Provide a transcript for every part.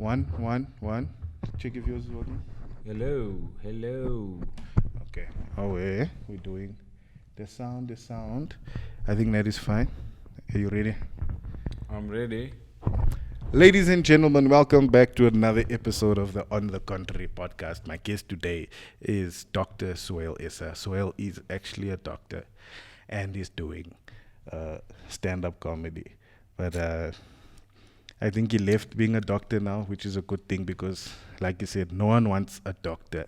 One. Check if yours is working. Hello. Okay. Oh, yeah. We're doing the sound. I think that is fine. Are you ready? I'm ready. Ladies and gentlemen, welcome back to another episode of the On the Contrary podcast. My guest today is Dr. Suhayl Essa. Suhayl is actually a doctor and is doing stand-up comedy. But I think he left being a doctor now, which is a good thing because, like you said, no one wants a doctor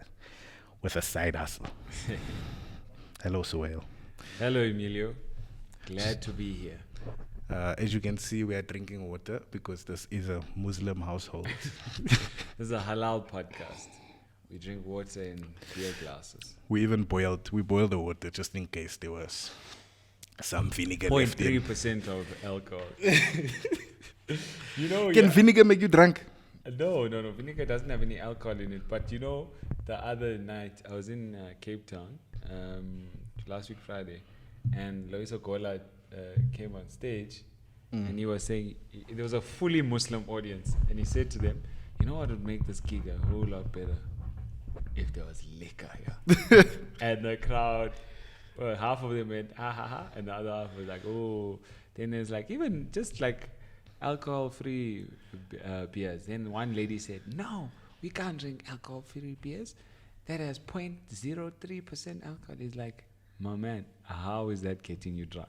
with a side hustle. Hello, Suhayl. Hello, Emilio. Glad to be here. As you can see, we are drinking water because this is a Muslim household. This is a Halaal podcast. We drink water in beer glasses. We boiled the water just in case there was some vinegar left in. 0.3% of alcohol. Can vinegar make you drunk? No. Vinegar doesn't have any alcohol in it. But the other night I was in Cape Town last week Friday, and Loiso Gola came on stage, and he was saying there was a fully Muslim audience, and he said to them, "You know what would make this gig a whole lot better if there was liquor here." And the crowd, well, half of them went ha ha ha, and the other half was like, oh. Then there's like even just like alcohol-free beers. Then one lady said, "No, we can't drink alcohol-free beers. That has 0.03% alcohol." He's like, "My man, how is that getting you drunk?"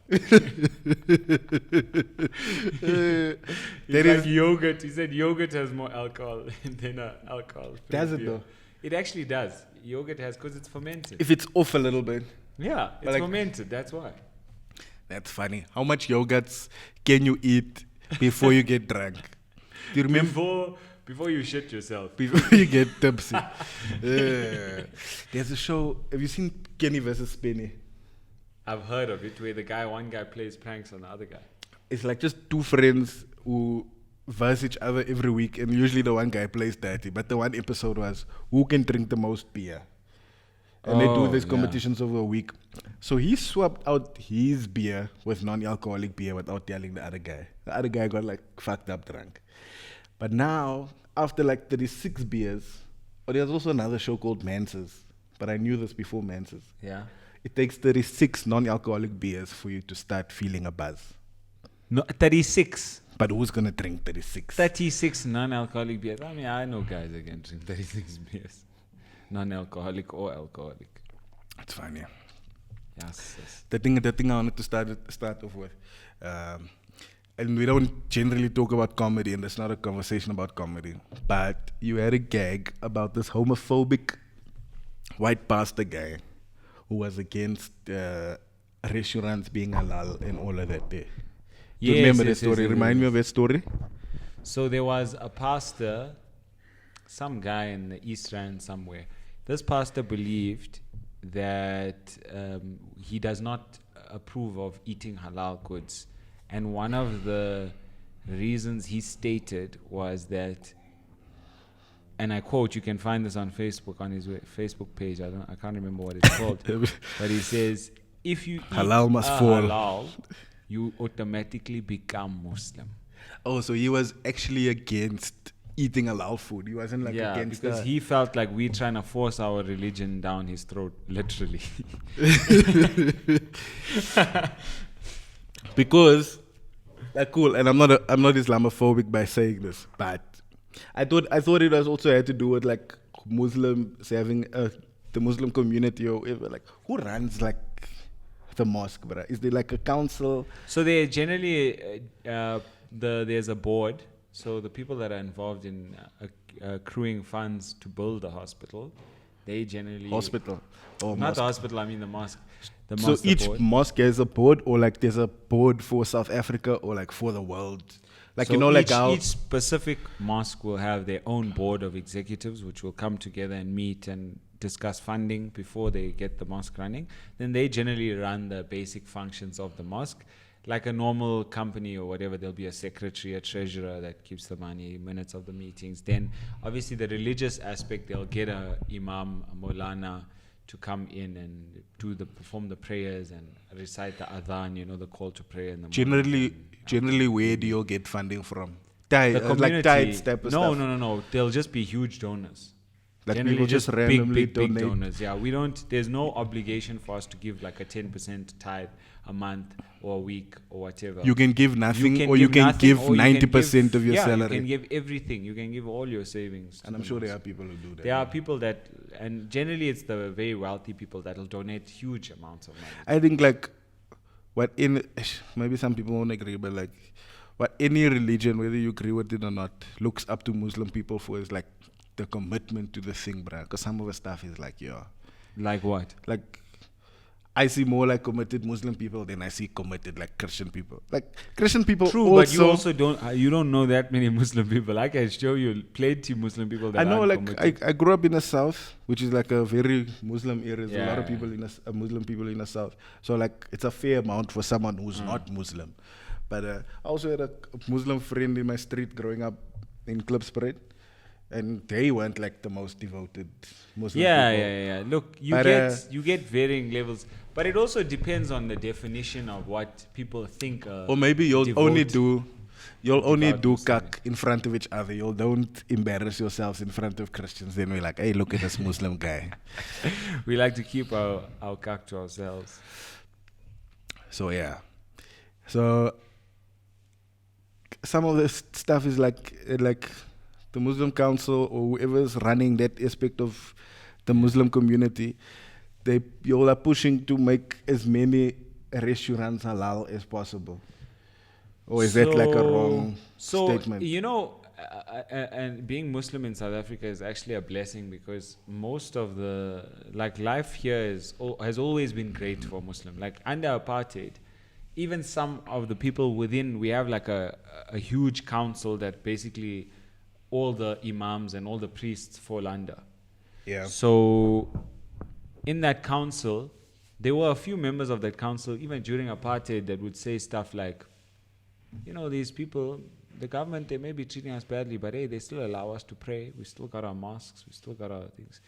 Like yogurt. He said yogurt has more alcohol than alcohol. Does it though? It actually does. Yogurt has, because it's fermented. If it's off a little bit. Yeah, it's like, fermented. That's why. That's funny. How much yogurts can you eat before you get drunk? Do you remember? Before you shit yourself. Before you get tipsy. There's a show. Have you seen Kenny versus Penny? I've heard of it, where one guy plays pranks on the other guy. It's like just two friends who verse each other every week, and usually the one guy plays dirty. But the one episode was who can drink the most beer. And they do these competitions over a week. So he swapped out his beer with non-alcoholic beer without telling the other guy. The other guy got like fucked up drunk. But now, after like 36 beers, there's also another show called Manses. But I knew this before Manses. Yeah. It takes 36 non-alcoholic beers for you to start feeling a buzz. No, 36. But who's going to drink 36? 36 non-alcoholic beers. I mean, I know guys that can drink 36 beers. Non-alcoholic or alcoholic. That's funny. Yes. The thing I wanted to start off with, and we don't generally talk about comedy, and it's not a conversation about comedy, but you had a gag about this homophobic white pastor guy who was against restaurants being halal and all of that. Do you remember that story? Yes, Remind me of that story. So there was a pastor, some guy in the East Rand somewhere. This pastor believed that he does not approve of eating halal goods. And one of the reasons he stated was that, and I quote, you can find this on Facebook, on his Facebook page. I can't remember what it's called. But he says, if you eat halal must fall. Halal, you automatically become Muslim. Oh, so he was actually against eating halal food. He wasn't like against because he felt like we're trying to force our religion down his throat, literally. Because cool, and I'm not Islamophobic by saying this, but I thought it was also had to do with like Muslims having the Muslim community or whatever. Like, who runs like the mosque, bro? Is there like a council? So they generally there's a board. So the people that are involved in accruing funds to build a hospital, they generally... Hospital? Or not mosque? The hospital, I mean the mosque. So each mosque has a board, or like there's a board for South Africa or like for the world? Like, so each specific mosque will have their own board of executives, which will come together and meet and discuss funding before they get the mosque running. Then they generally run the basic functions of the mosque. Like a normal company or whatever, there'll be a secretary, a treasurer that keeps the money, minutes of the meetings. Then, obviously, the religious aspect, they'll get a imam, a maulana, to come in and perform the prayers and recite the adhan, the call to prayer. In the Generally, where do you get funding from? the community, like tides type of stuff. No. They'll just be huge donors. Like Generally people just randomly big donate. donors. Yeah, we don't. There's no obligation for us to give like a 10% tithe a month or a week or whatever. You can give nothing, can or you can nothing, give or you can 90% of your you salary. can give everything. You can give all your savings. And I'm sure there are people who do that. There are people that, and generally it's the very wealthy people that will donate huge amounts of money. I think like maybe some people won't agree, but like what any religion, whether you agree with it or not, looks up to Muslim people for is like the commitment to the thing, bruh. Because some of the stuff is like, Like what? like I see more like committed Muslim people than I see committed like Christian people. Like Christian people, True, but you also don't know that many Muslim people. I can show you plenty Muslim people that I know, aren't like committed. I grew up in the south, which is like a very Muslim area. There's a lot of Yeah. people Muslim people in the south. So like it's a fair amount for someone who's not Muslim. But I also had a Muslim friend in my street growing up in Klipspruit, and they weren't like the most devoted Muslim people. Yeah. Look, But, you get varying levels, but it also depends on the definition of what people think. Or maybe you'll only do Muslim. kak in front of each other. You don't embarrass yourselves in front of Christians. Then we're like, hey, look at this Muslim guy. We like to keep our kak to ourselves. So yeah. So some of this stuff is like the Muslim Council or whoever's running that aspect of the Muslim community, they all are pushing to make as many restaurants halal as possible. Or is that like a wrong statement? You know, and being Muslim in South Africa is actually a blessing because most of the life here has always been great for Muslim. Like under apartheid, even some of the people within, we have like a huge council that basically all the imams and all the priests fall under. Yeah. So in that council, there were a few members of that council, even during apartheid, that would say stuff like, these people, the government, they may be treating us badly, but hey, they still allow us to pray. We still got our mosques. We still got our things.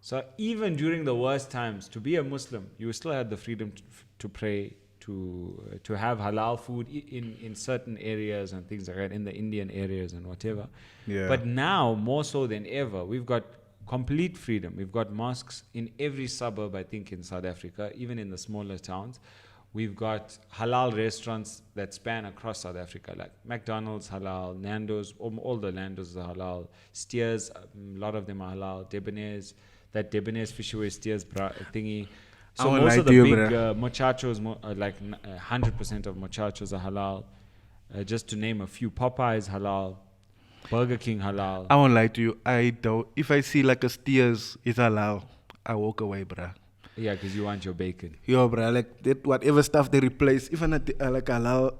So even during the worst times, to be a Muslim, you still had the freedom to pray, to have halal food in certain areas and things like that, in the Indian areas and whatever. Yeah. But now, more so than ever, we've got complete freedom. We've got mosques in every suburb, I think, in South Africa, even in the smaller towns. We've got halal restaurants that span across South Africa, like McDonald's halal, Nando's, all the Nando's are halal, Steers, a lot of them are halal, that Debonairs Fisherway Steers thingy. So most of the big muchachos, like 100% of muchachos are halal. Just to name a few, Popeyes halal, Burger King halal. I won't lie to you. If I see like a Steers is halal, I walk away, bruh. Yeah, because you want your bacon. Yo, bruh, like that, whatever stuff they replace, even like halal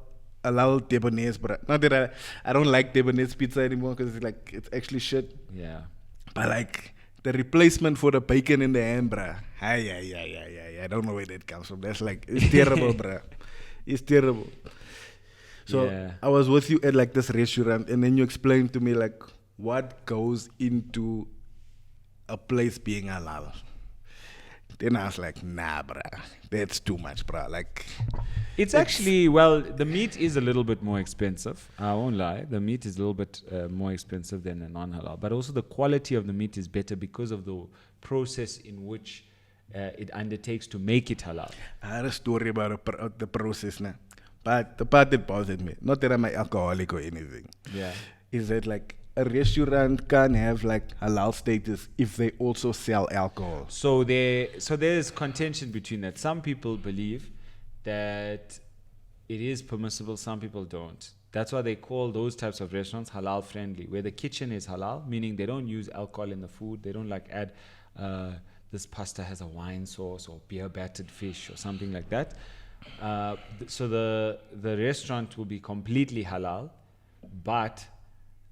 Debonairs, bruh. Not that I don't like Debonairs pizza anymore because it's actually shit. Yeah. But like the replacement for the bacon in the ham, bruh. I don't know where that comes from. That's like, it's terrible, bruh. It's terrible. So Yeah. I was with you at like this restaurant, and then you explained to me like what goes into a place being halal. Then I was like, nah, bruh, that's too much, bruh. Like, It's actually, the meat is a little bit more expensive. I won't lie. The meat is a little bit more expensive than a non-halal. But also the quality of the meat is better because of the process in which it undertakes to make it halal. I had a story about the process now. But the part that bothered me, not that I'm an alcoholic or anything, Yeah. is that like a restaurant can't have like halal status if they also sell alcohol. So there's contention between that. Some people believe that it is permissible, some people don't. That's why they call those types of restaurants halal friendly, where the kitchen is halal, meaning they don't use alcohol in the food. They don't like add this pasta has a wine sauce or beer battered fish or something like that. So the restaurant will be completely halal, but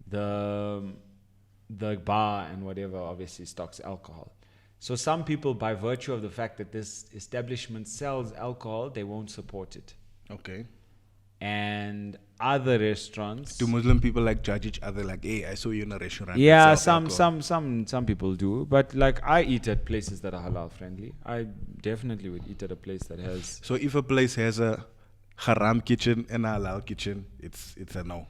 the bar and whatever obviously stocks alcohol. So some people, by virtue of the fact that this establishment sells alcohol, they won't support it. Okay. And other restaurants, Do Muslim people like judge each other like, hey, I saw you in a restaurant? yeah, that sells alcohol. some people do, but like I eat at places that are halal friendly. I definitely would eat at a place that has. So if a place has a haram kitchen and a halal kitchen, it's a no.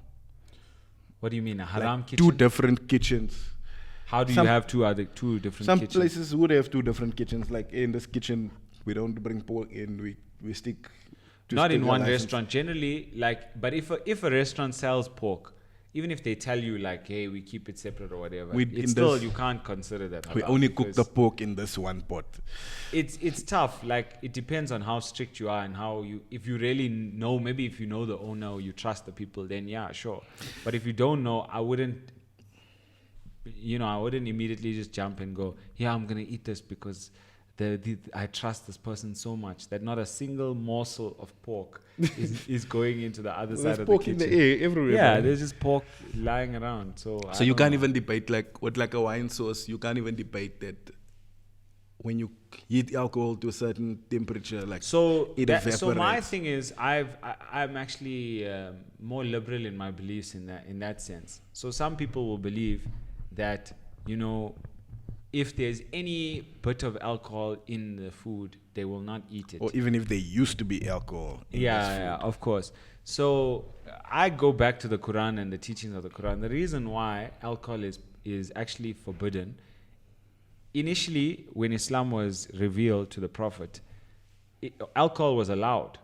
What do you mean, a haram Like kitchen? two different kitchens. How do you have two different Some kitchens? places would have two different kitchens. Like in this kitchen, we don't bring pork in. We stick to Not in still one license. restaurant. Generally, like, but if a restaurant sells pork, even if they tell you like, hey, we keep it separate or whatever, it's still you can't consider that. We halal only cook the because pork in this one pot. It's tough. Like, it depends on how strict you are and how you. If you really know, maybe if you know the owner or you trust the people, then yeah, sure. But if you don't know, I wouldn't immediately just jump and go, yeah, I'm gonna eat this because I trust this person so much that not a single morsel of pork is going into the other side of the kitchen. There's pork in the air everywhere. Yeah, man. there's just pork lying around. So You can't even debate like with like a wine sauce. You can't even debate that when you heat alcohol to a certain temperature, like it evaporates. So my thing is, I'm actually more liberal in my beliefs in that sense. So some people will believe that if there's any bit of alcohol in the food, they will not eat it. Or even if there used to be alcohol in this food. Yeah, of course. So I go back to the Quran and the teachings of the Quran. The reason why alcohol is actually forbidden, initially when Islam was revealed to the Prophet, alcohol was allowed.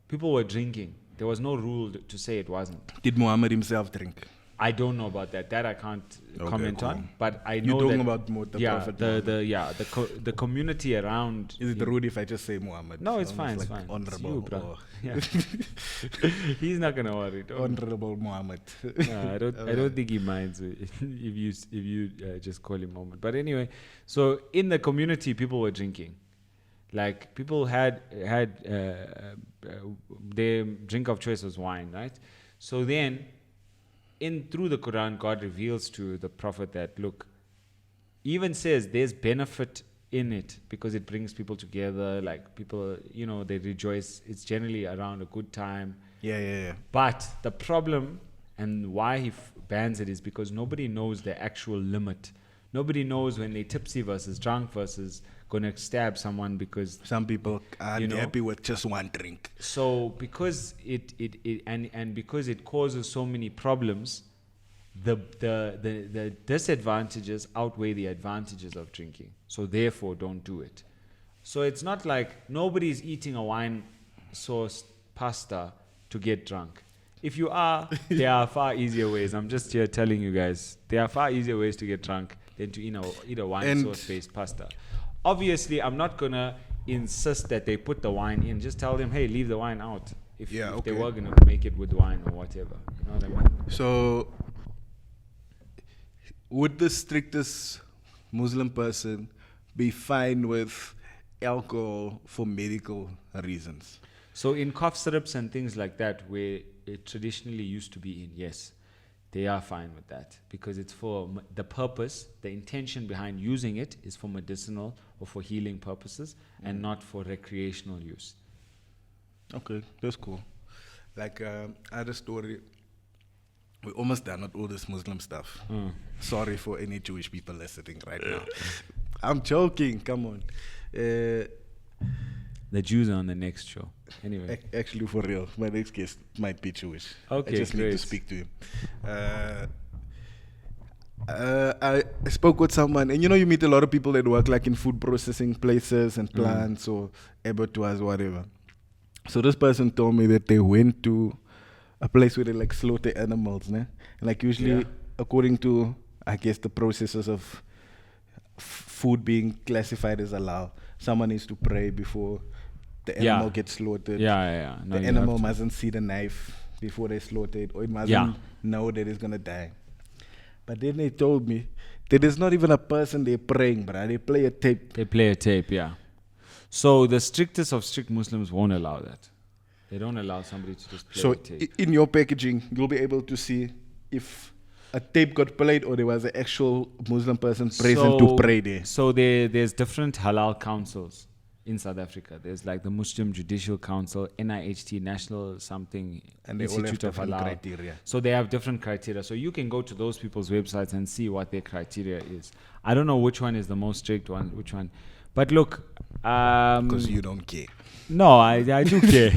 People were drinking. There was no rule to say it wasn't. Did Muhammad himself drink? I don't know about that. That I can't comment cool. on. But I know You're talking that, about more the yeah, Prophet the community around. Is it rude if I just say Muhammad? No, it's fine. Like It's fine. Honorable. It's you, bro. Yeah. He's not gonna worry. Honorable Muhammad. No, I don't think he minds if you just call him Muhammad. But anyway, so in the community, people were drinking. Like, people had their drink of choice was wine, right? So then, through the Quran, God reveals to the Prophet that, look, even says there's benefit in it because it brings people together. Like, people, they rejoice. It's generally around a good time. Yeah. But the problem and why he bans it is because nobody knows the actual limit. Nobody knows when they're tipsy versus drunk versus going to stab someone because some people are happy with just one drink. So because because it causes so many problems, the disadvantages outweigh the advantages of drinking. So therefore, don't do it. So it's not like nobody's eating a wine sauce pasta to get drunk. If you are, there are far easier ways. I'm just here telling you guys, there are far easier ways to get drunk than to eat a wine sauce-based pasta. Obviously, I'm not going to insist that they put the wine in. Just tell them, hey, leave the wine out. If they were going to make it with wine or whatever. You know what I mean? So, would the strictest Muslim person be fine with alcohol for medical reasons? So in cough syrups and things like that, where it traditionally used to be in, yes, they are fine with that because it's for the purpose, the intention behind using it is for medicinal or for healing purposes and not for recreational use. Okay, that's cool. Like, I had a story. We're almost done with all this Muslim stuff. Sorry for any Jewish people listening right now. I'm joking, come on. The Jews are on the next show. Anyway. Actually, for real, my next guest might be Jewish. Okay, I just great. need to speak to him. I spoke with someone, and you meet a lot of people that work like in food processing places and plants or abattoirs or whatever. So this person told me that they went to a place where they like slaughter animals, né? And like usually, according to, I guess, the processes of food being classified as halal, someone needs to pray before the animal gets slaughtered. No, the animal mustn't see the knife before they slaughter it, or it mustn't know that it's gonna die. But then they told me that there's not even a person they're praying, bruh. They play a tape. Yeah. So the strictest of strict Muslims won't allow that. They don't allow somebody to just play a tape. In your packaging, you'll be able to see if a tape got played or there was an actual Muslim person present to pray there. So there's different halal councils in South Africa. There's like the Muslim Judicial Council, NIHT, National something, and they all have Institute of different Halal. criteria. So they have different criteria. So you can go to those people's websites and see what their criteria is. I don't know which one is the most strict one, which one. But look, because you don't care. No, I do care.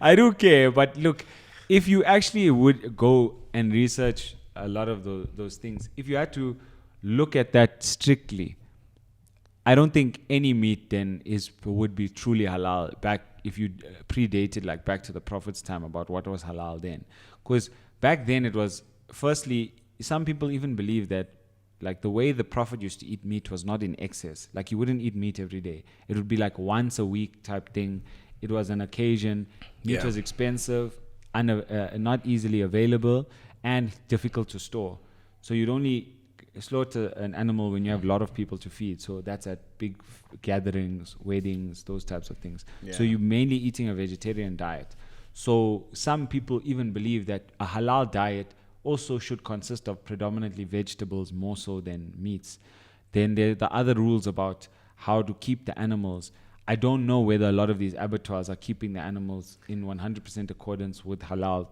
I do care. But look, if you actually would go and research a lot of those things, if you had to look at that strictly, I don't think any meat then would be truly halal back if you predated like back to the Prophet's time about what was halal then. Because back then it was, firstly, some people even believe that like the way the Prophet used to eat meat was not in excess. Like he wouldn't eat meat every day. It would be like once a week type thing. It was an occasion. Meat was expensive, not easily available, and difficult to store. So you'd only slaughter an animal when you have a lot of people to feed. So that's at big gatherings, weddings, those types of things. Yeah. So you're mainly eating a vegetarian diet. So some people even believe that a halal diet also should consist of predominantly vegetables more so than meats. Then there are the other rules about how to keep the animals. I don't know whether a lot of these abattoirs are keeping the animals in 100% accordance with halal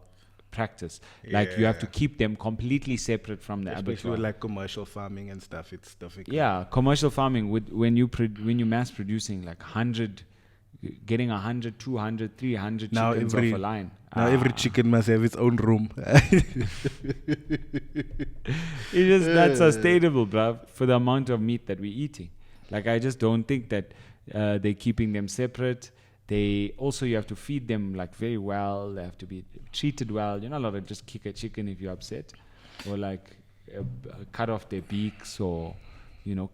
practice. Like you have to keep them completely separate from the abattoir. Especially with like commercial farming and stuff, it's difficult. Yeah, commercial farming, when you mass producing like 100, getting 100, 200, 300 now chickens off a line. Now every chicken must have its own room. It's just not sustainable, bruv, for the amount of meat that we're eating. Like I just don't think that they're keeping them separate. You have to feed them like very well. They have to be treated well. You're not allowed to just kick a chicken if you're upset, or like cut off their beaks, or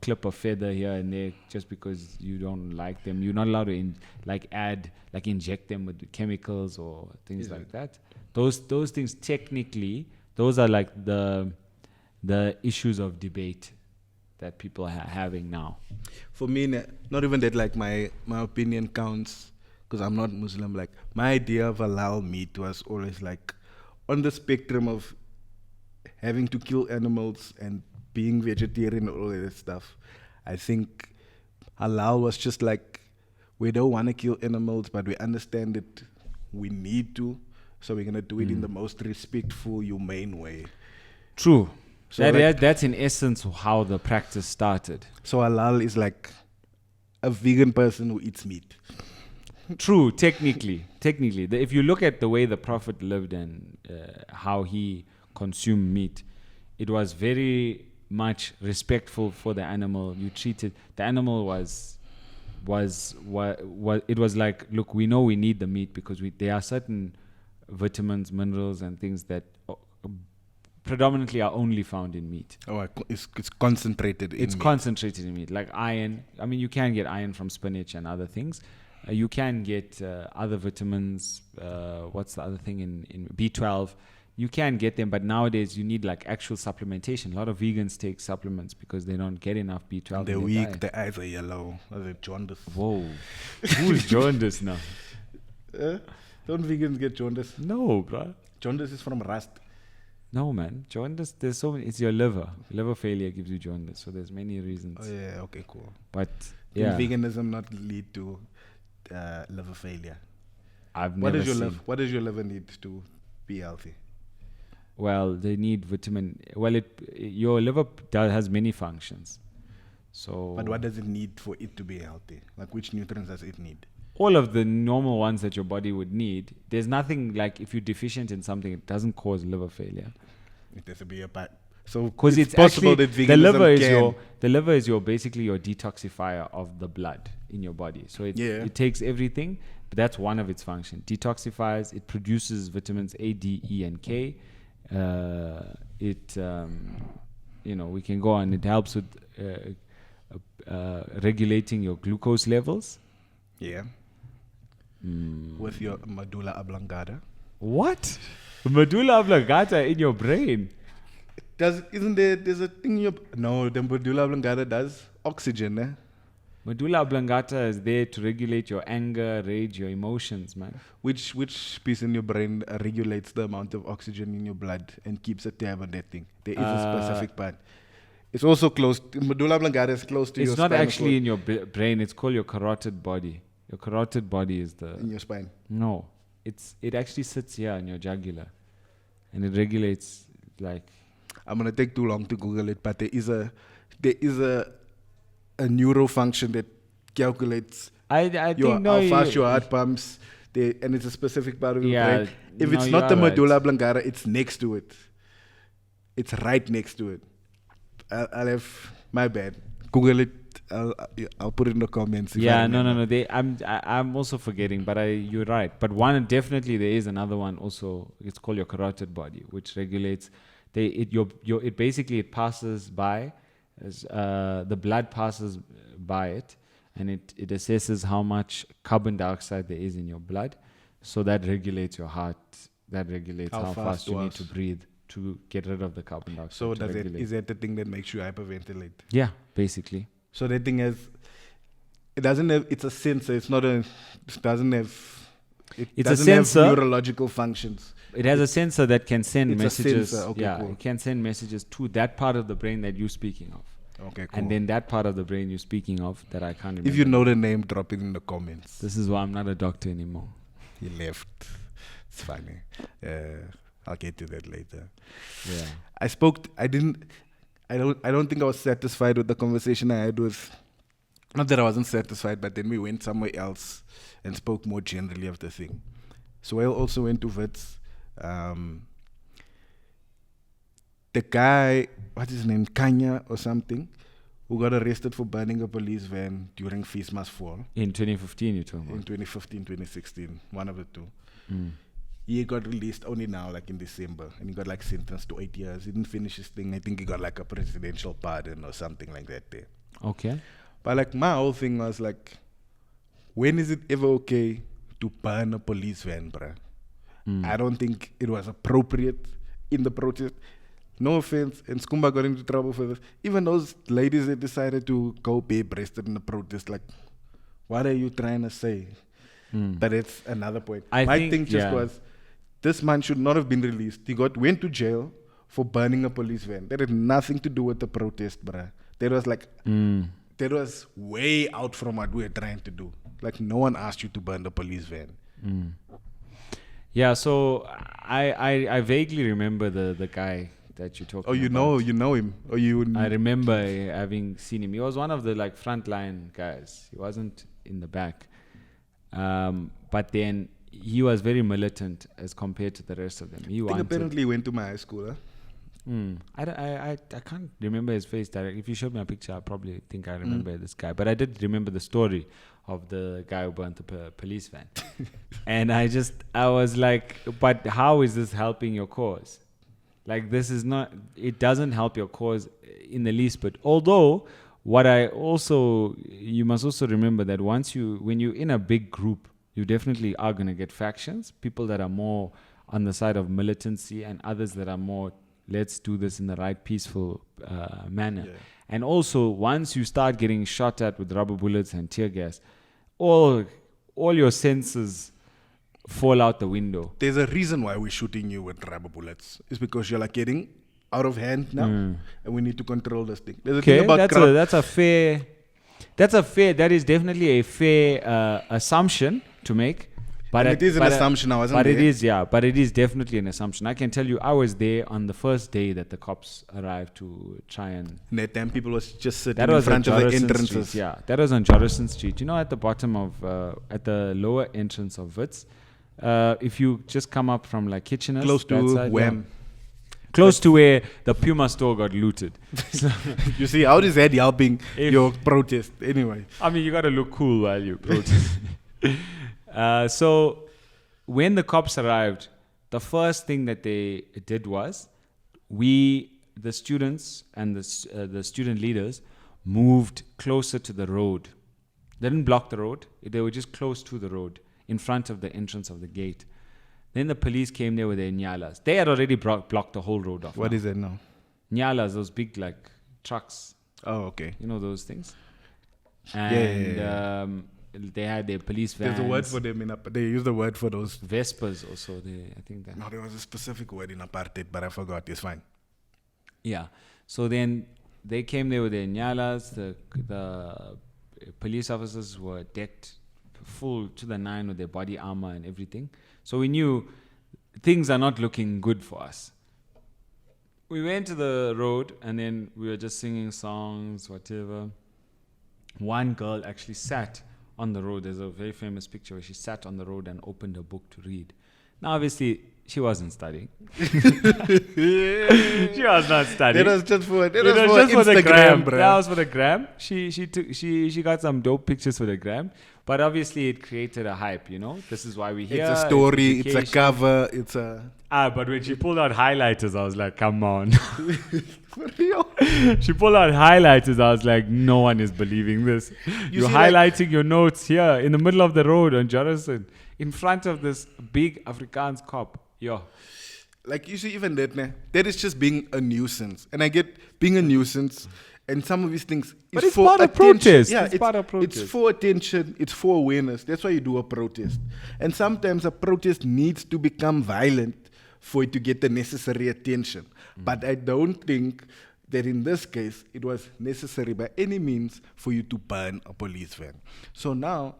clip a feather here and there just because you don't like them. You're not allowed to inject them with chemicals or things like that. Those things technically, those are like the issues of debate that people are having now. For me, not even that like my opinion counts, because I'm not Muslim. Like my idea of halal meat was always like on the spectrum of having to kill animals and being vegetarian and all that stuff. I think halal was just like, we don't want to kill animals, but we understand that we need to, so we're going to do it in the most respectful, humane way. True. So that's in essence how the practice started. So halal is like a vegan person who eats meat. True, technically. If you look at the way the Prophet lived and how he consumed meat, it was very much respectful for the animal. You treated the animal was it was like, look, we know we need the meat because there are certain vitamins, minerals, and things that predominantly are only found in meat. Oh, it's concentrated in meat. It's concentrated in meat, like iron. I mean, you can get iron from spinach and other things. You can get other vitamins. What's the other thing in B12? You can get them, but nowadays you need like actual supplementation. A lot of vegans take supplements because they don't get enough B12. They're weak. Their eyes are yellow. They're jaundice. Whoa, who's jaundice now? Don't vegans get jaundice? No, bro. Jaundice is from rust. No, man. Jaundice, there's so many. It's your liver. Liver failure gives you jaundice. So there's many reasons. Oh, yeah. Okay, cool. But, yeah. Can veganism not lead to liver failure? What does your liver need to be healthy? Well, they need vitamin. Well, your liver has many functions. So. But what does it need for it to be healthy? Like which nutrients does it need? All of the normal ones that your body would need. There's nothing like if you're deficient in something, it doesn't cause liver failure. It has to be a part. So because it's possible that veganism the liver is basically your detoxifier of the blood in your body. So it takes everything, but that's one of its functions. Detoxifies. It produces vitamins A, D, E, and K. We can go on. It helps with regulating your glucose levels. Yeah. With your medulla oblongata. What? Medulla oblongata in your brain? There's a thing in your... No, the medulla oblongata does oxygen, eh? Medulla oblongata is there to regulate your anger, rage, your emotions, man. Which piece in your brain regulates the amount of oxygen in your blood and keeps a tab on that thing? There is a specific part. It's also close. Medulla oblongata is close to your spine. It's not actually in your brain. It's called your carotid body. Your carotid body is in your spine. No, it actually sits here in your jugular, and it regulates like. I'm gonna take too long to Google it, but there is a neuro function that calculates how fast your heart pumps, and it's a specific part of your Yeah, brain. If no, it's you not the are right. medulla oblongata, it's next to it. It's right next to it. I'll have my bad. Google it. I'll put it in the comments. If I Yeah, no. remember. I'm also forgetting, but you're right. But one definitely there is another one also. It's called your carotid body, which regulates. It basically it passes by, the blood passes by it, and it assesses how much carbon dioxide there is in your blood, so that regulates your heart. That regulates how fast you need to breathe to get rid of the carbon dioxide. So is that the thing that makes you hyperventilate? Yeah, basically. So that thing it's a sensor. It's not a, it doesn't have, It's a doesn't sensor. have neurological functions. It has a sensor that can send It's a messages. sensor. Okay, yeah, cool. it can send messages to that part of the brain that you're speaking of. Okay, cool. And then that part of the brain you're speaking of that I can't remember. If you know the name, drop it in the comments. This is why I'm not a doctor anymore. He left. It's funny. I'll get to that later. Yeah. I don't think I was satisfied with the conversation I had with, not that I wasn't satisfied, but then we went somewhere else and spoke more generally of the thing. Suhayl also went to Wits. The guy, what is his name, Kanya or something, who got arrested for burning a police van during Feast Must Fall. In 2015 you're talking In about? 2015, 2016, one of the two. Mm. He got released only now, like in December, and he got like sentenced to 8 years. He didn't finish his thing. I think he got like a presidential pardon or something like that there. Okay. But like my whole thing was like, when is it ever okay to burn a police van, bruh? I don't think it was appropriate in the protest. No offense, and Skumba got into trouble for this. Even those ladies that decided to go bare-breasted in the protest, like, what are you trying to say? But it's another point. My thing was, this man should not have been released. He went to jail for burning a police van. That had nothing to do with the protest, bruh. That was like, that was way out from what we were trying to do. Like, no one asked you to burn the police van. Yeah, so I vaguely remember the guy that you're talking about. You know him. Or I remember having seen him. He was one of the like frontline guys. He wasn't in the back. But then he was very militant as compared to the rest of them. I think apparently he went to my high school, huh? I can't remember his face directly. If you showed me a picture, I probably think I remember this guy. But I did remember the story of the guy who burnt the police van. And I was like, but how is this helping your cause? Like, this is not, it doesn't help your cause in the least. But although, you must also remember that when you're in a big group, you definitely are going to get factions, people that are more on the side of militancy and others that are more, let's do this in the right peaceful manner. Yeah. And also, once you start getting shot at with rubber bullets and tear gas, all your senses fall out the window. There's a reason why we're shooting you with rubber bullets. It's because you're like getting out of hand now, and we need to control this thing. There's a thing about that is definitely a fair assumption to make. But it is an assumption. I wasn't there. But it is definitely an assumption. I can tell you, I was there on the first day that the cops arrived to try and. That time people was just sitting in front of the entrances. Street, yeah, that was on Jorrison Street. You know, at the bottom of, at the lower entrance of Wits, if you just come up from like Kitchener, close to Wham. Close to where the Puma store got looted. So you see, how is that helping your protest? Anyway. I mean, you got to look cool while you protest. So when the cops arrived, the first thing that they did was the students and the student leaders moved closer to the road. They didn't block the road. They were just close to the road in front of the entrance of the gate. Then the police came there with their nyalas. They had already blocked the whole road off. What is it now? Nyalas, those big like trucks. Oh, okay. You know those things? And they had their police vans. There's a word for them they use the word for those. Vespers also. I think that. No, there was a specific word in apartheid, but I forgot. It's fine. Yeah. So then they came there with their nyalas. The police officers were decked full to the nine with their body armor and everything. So we knew things are not looking good for us. We went to the road and then we were just singing songs, whatever. One girl actually sat on the road. There's a very famous picture where she sat on the road and opened a book to read. Now, obviously, she wasn't studying. She was not studying. It was just for It was just for the Instagram, gram. bro. That was for the gram. She got some dope pictures for the gram. But obviously it created a hype, you know. This is why we're here. It's a story, it's a education. cover, it's a... But when she pulled out highlighters, I was like, come on. For real? She pulled out highlighters. I was like, no one is believing this. You're see, highlighting your notes here in the middle of the road on Jarrison in front of this big Afrikaans cop. Yo. Like, you see, even that is just being a nuisance. And I get being a nuisance, and some of these things But is it's for part of attention. protest. Yeah, It's part of protest. It's for attention. It's for awareness. That's why you do a protest. And sometimes a protest needs to become violent for it to get the necessary attention. But I don't think that in this case, it was necessary by any means for you to burn a police van. So now,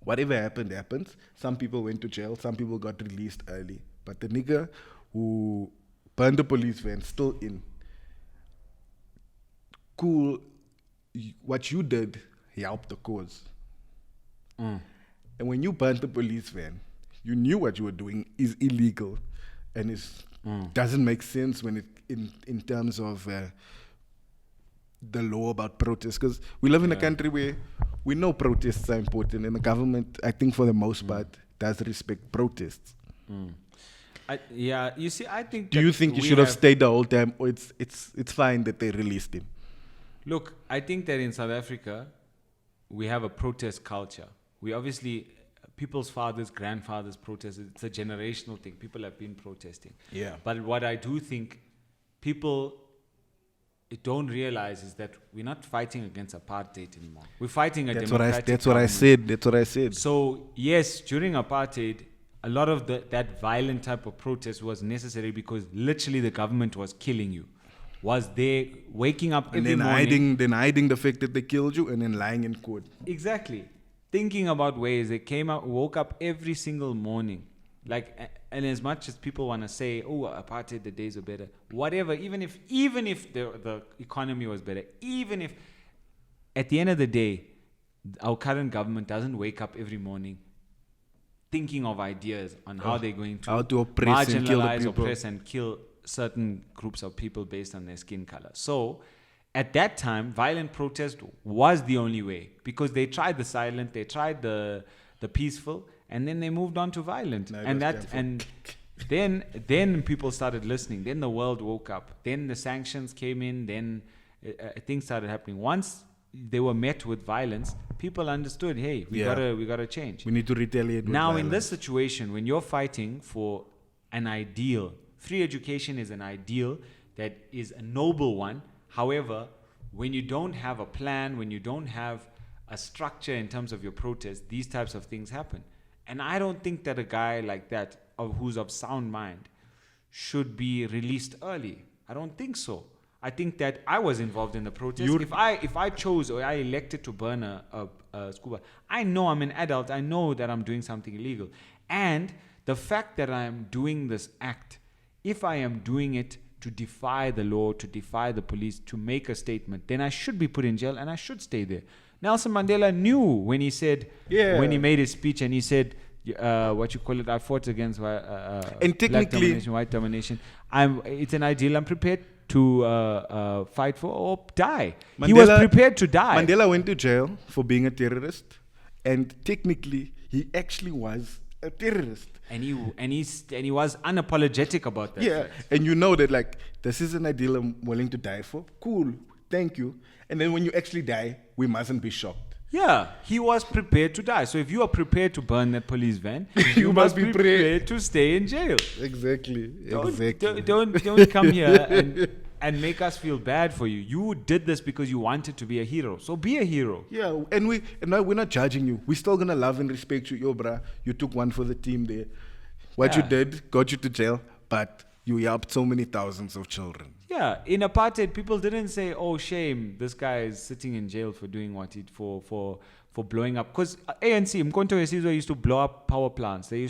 whatever happened, happens. Some people went to jail. Some people got released early. But the nigga who burned the police van still in. Cool. What you did helped the cause. And when you burned the police van, you knew what you were doing is illegal, and it doesn't make sense when it in terms of the law about protests. Because we live in a country where we know protests are important, and the government, I think, for the most part, does respect protests. You see, I think. Do you think you should have stayed the whole time, or it's fine that they released him? Look, I think that in South Africa, we have a protest culture. We obviously, people's fathers, grandfathers protested. It's a generational thing. People have been protesting. Yeah. But what I do think people don't realize is that we're not fighting against apartheid anymore. We're fighting a democratic That's what I said. That's what I said. So, yes, during apartheid, a lot of that violent type of protest was necessary because literally the government was killing you. Was there waking up and every morning. Then hiding the fact that they killed you and then lying in court. Exactly. Thinking about ways they woke up every single morning. And as much as people want to say, oh, apartheid, the days were better, whatever, even if the economy was better, even if at the end of the day, our current government doesn't wake up every morning thinking of ideas on how they're going to oppress and kill the marginalize, people. oppress and kill certain groups of people based on their skin color. So at that time, violent protest was the only way because they tried the silent, they tried the peaceful, and then they moved on to violent. Then people started listening. Then the world woke up. Then the sanctions came in. Then things started happening. Once they were met with violence, people understood, hey, we gotta change. We need to retaliate with now violence. In this situation, when you're fighting for an ideal, free education is an ideal that is a noble one. However, when you don't have a plan, when you don't have a structure in terms of your protest, these types of things happen. And I don't think that a guy like that, who's of sound mind, should be released early. I don't think so. I think that I was involved in the protest. If I chose or I elected to burn a scuba, I know I'm an adult. I know that I'm doing something illegal. And the fact that I am doing this act, if I am doing it to defy the law, to defy the police, to make a statement, then I should be put in jail and I should stay there. Nelson Mandela knew when he said, when he made his speech and he said, I fought against and technically, black domination, white domination. It's an ideal I'm prepared to fight for or die. He was prepared to die. Mandela went to jail for being a terrorist, and technically, he actually was a terrorist. And he was unapologetic about that. Yeah, and you know that this is an ideal I'm willing to die for. Cool, thank you. And then when you actually die, we mustn't be shocked. Yeah, he was prepared to die. So if you are prepared to burn that police van, you must be prepared to stay in jail. Exactly. Don't come here and make us feel bad for you. You did this because you wanted to be a hero. So be a hero. Yeah, and we're not judging you. We're still gonna love and respect you. Yo, bruh, you took one for the team there. What you did got you to jail, but you helped so many thousands of children. Yeah, in apartheid, people didn't say, "Oh, shame, this guy is sitting in jail for doing what he for blowing up." Because ANC, Mkonto Wesizwe used to blow up power plants. They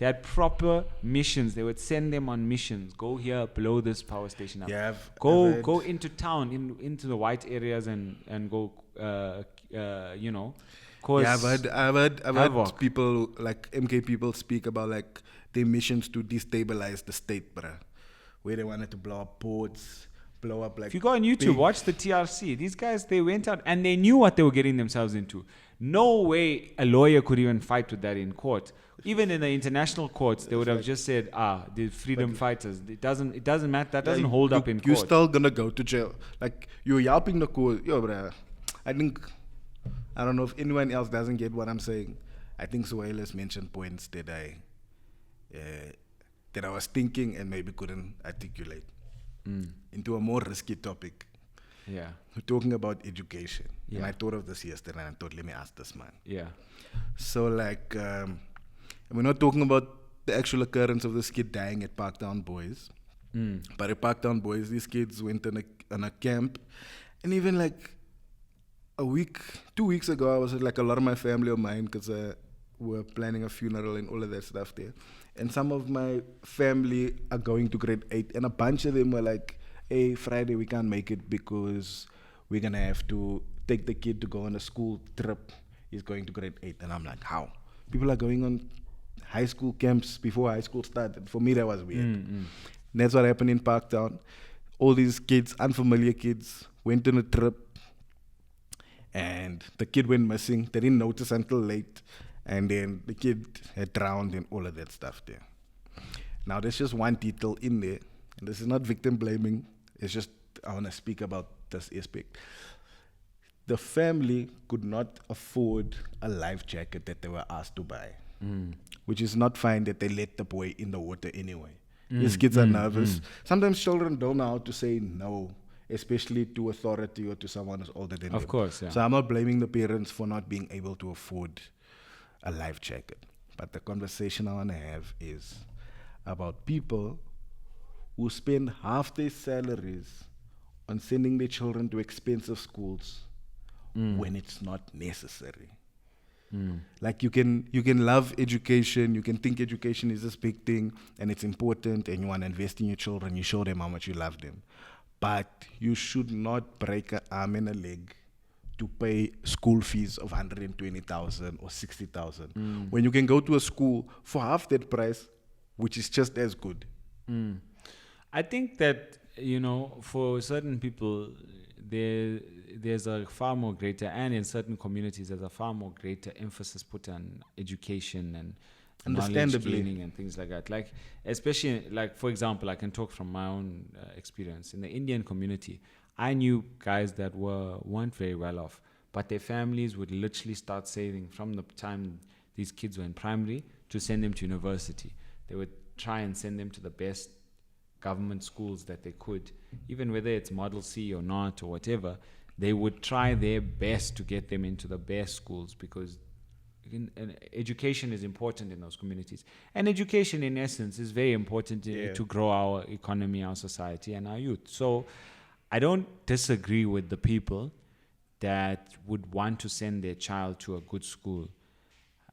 had proper missions. They would send them on missions. Go here, blow this power station up. Yeah, go into town, into the white areas and go, cause Yeah, I've heard havoc. people like MK people speak about like their missions to destabilize the state, bruh. Where they wanted to blow up ports, blow up like. If you go on YouTube, big- watch the TRC. These guys, they went out and they knew what they were getting themselves into. No way a lawyer could even fight with that in court. Even in the international courts, they would have just said, the freedom fighters. It doesn't matter. That doesn't hold up in You're court. still gonna go to jail. Like you're helping the cause. Yo, bruh. I think I don't know if anyone else doesn't get what I'm saying. I think Suhayl has mentioned points that I was thinking and maybe couldn't articulate into a more risky topic. Yeah. We're talking about education. Yeah. And I thought of this yesterday and I thought, let me ask this man. Yeah. So like, we're not talking about the actual occurrence of this kid dying at Parktown Boys. But at Parktown Boys, these kids went on a camp. And even like 2 weeks ago, I was with like a lot of my family of mine because we're planning a funeral and all of that stuff there. And some of my family are going to grade 8. And a bunch of them were like, hey, Friday we can't make it because we're going to have to take the kid to go on a school trip. He's going to grade 8. And I'm like, how? People are going on high school camps before high school started. For me, that was weird. And that's what happened in Parktown. All these kids, unfamiliar kids, went on a trip. And the kid went missing. They didn't notice until late. And then the kid had drowned and all of that stuff there. Now, there's just one detail in there. And this is not victim blaming. It's just, I want to speak about this aspect. The family could not afford a life jacket that they were asked to buy. Which is not fine that they let the boy in the water anyway. These kids are nervous. Sometimes children don't know how to say no, especially to authority or to someone who's older than them. Of course, yeah. So I'm not blaming the parents for not being able to afford a life jacket. But the conversation I want to have is about people who spend half their salaries on sending their children to expensive schools when it's not necessary. Like you can love education, you can think education is this big thing and it's important and you want to invest in your children, you show them how much you love them. But you should not break an arm and a leg to pay school fees of 120,000 or 60,000 when you can go to a school for half that price, which is just as good. I think that, for certain people, there's a far more greater, and in certain communities, there's a far more greater emphasis put on education and knowledge Understandably. gaining and things like that. Like, especially, like, for example, I can talk from my own experience. In the Indian community, I knew guys that weren't very well off, but their families would literally start saving from the time these kids were in primary to send them to university. They would try and send them to the best government schools that they could, even whether it's Model C or not or whatever. They would try their best to get them into the best schools because education is important in those communities. And education, in essence, is very important to grow our economy, our society, and our youth. So I don't disagree with the people that would want to send their child to a good school.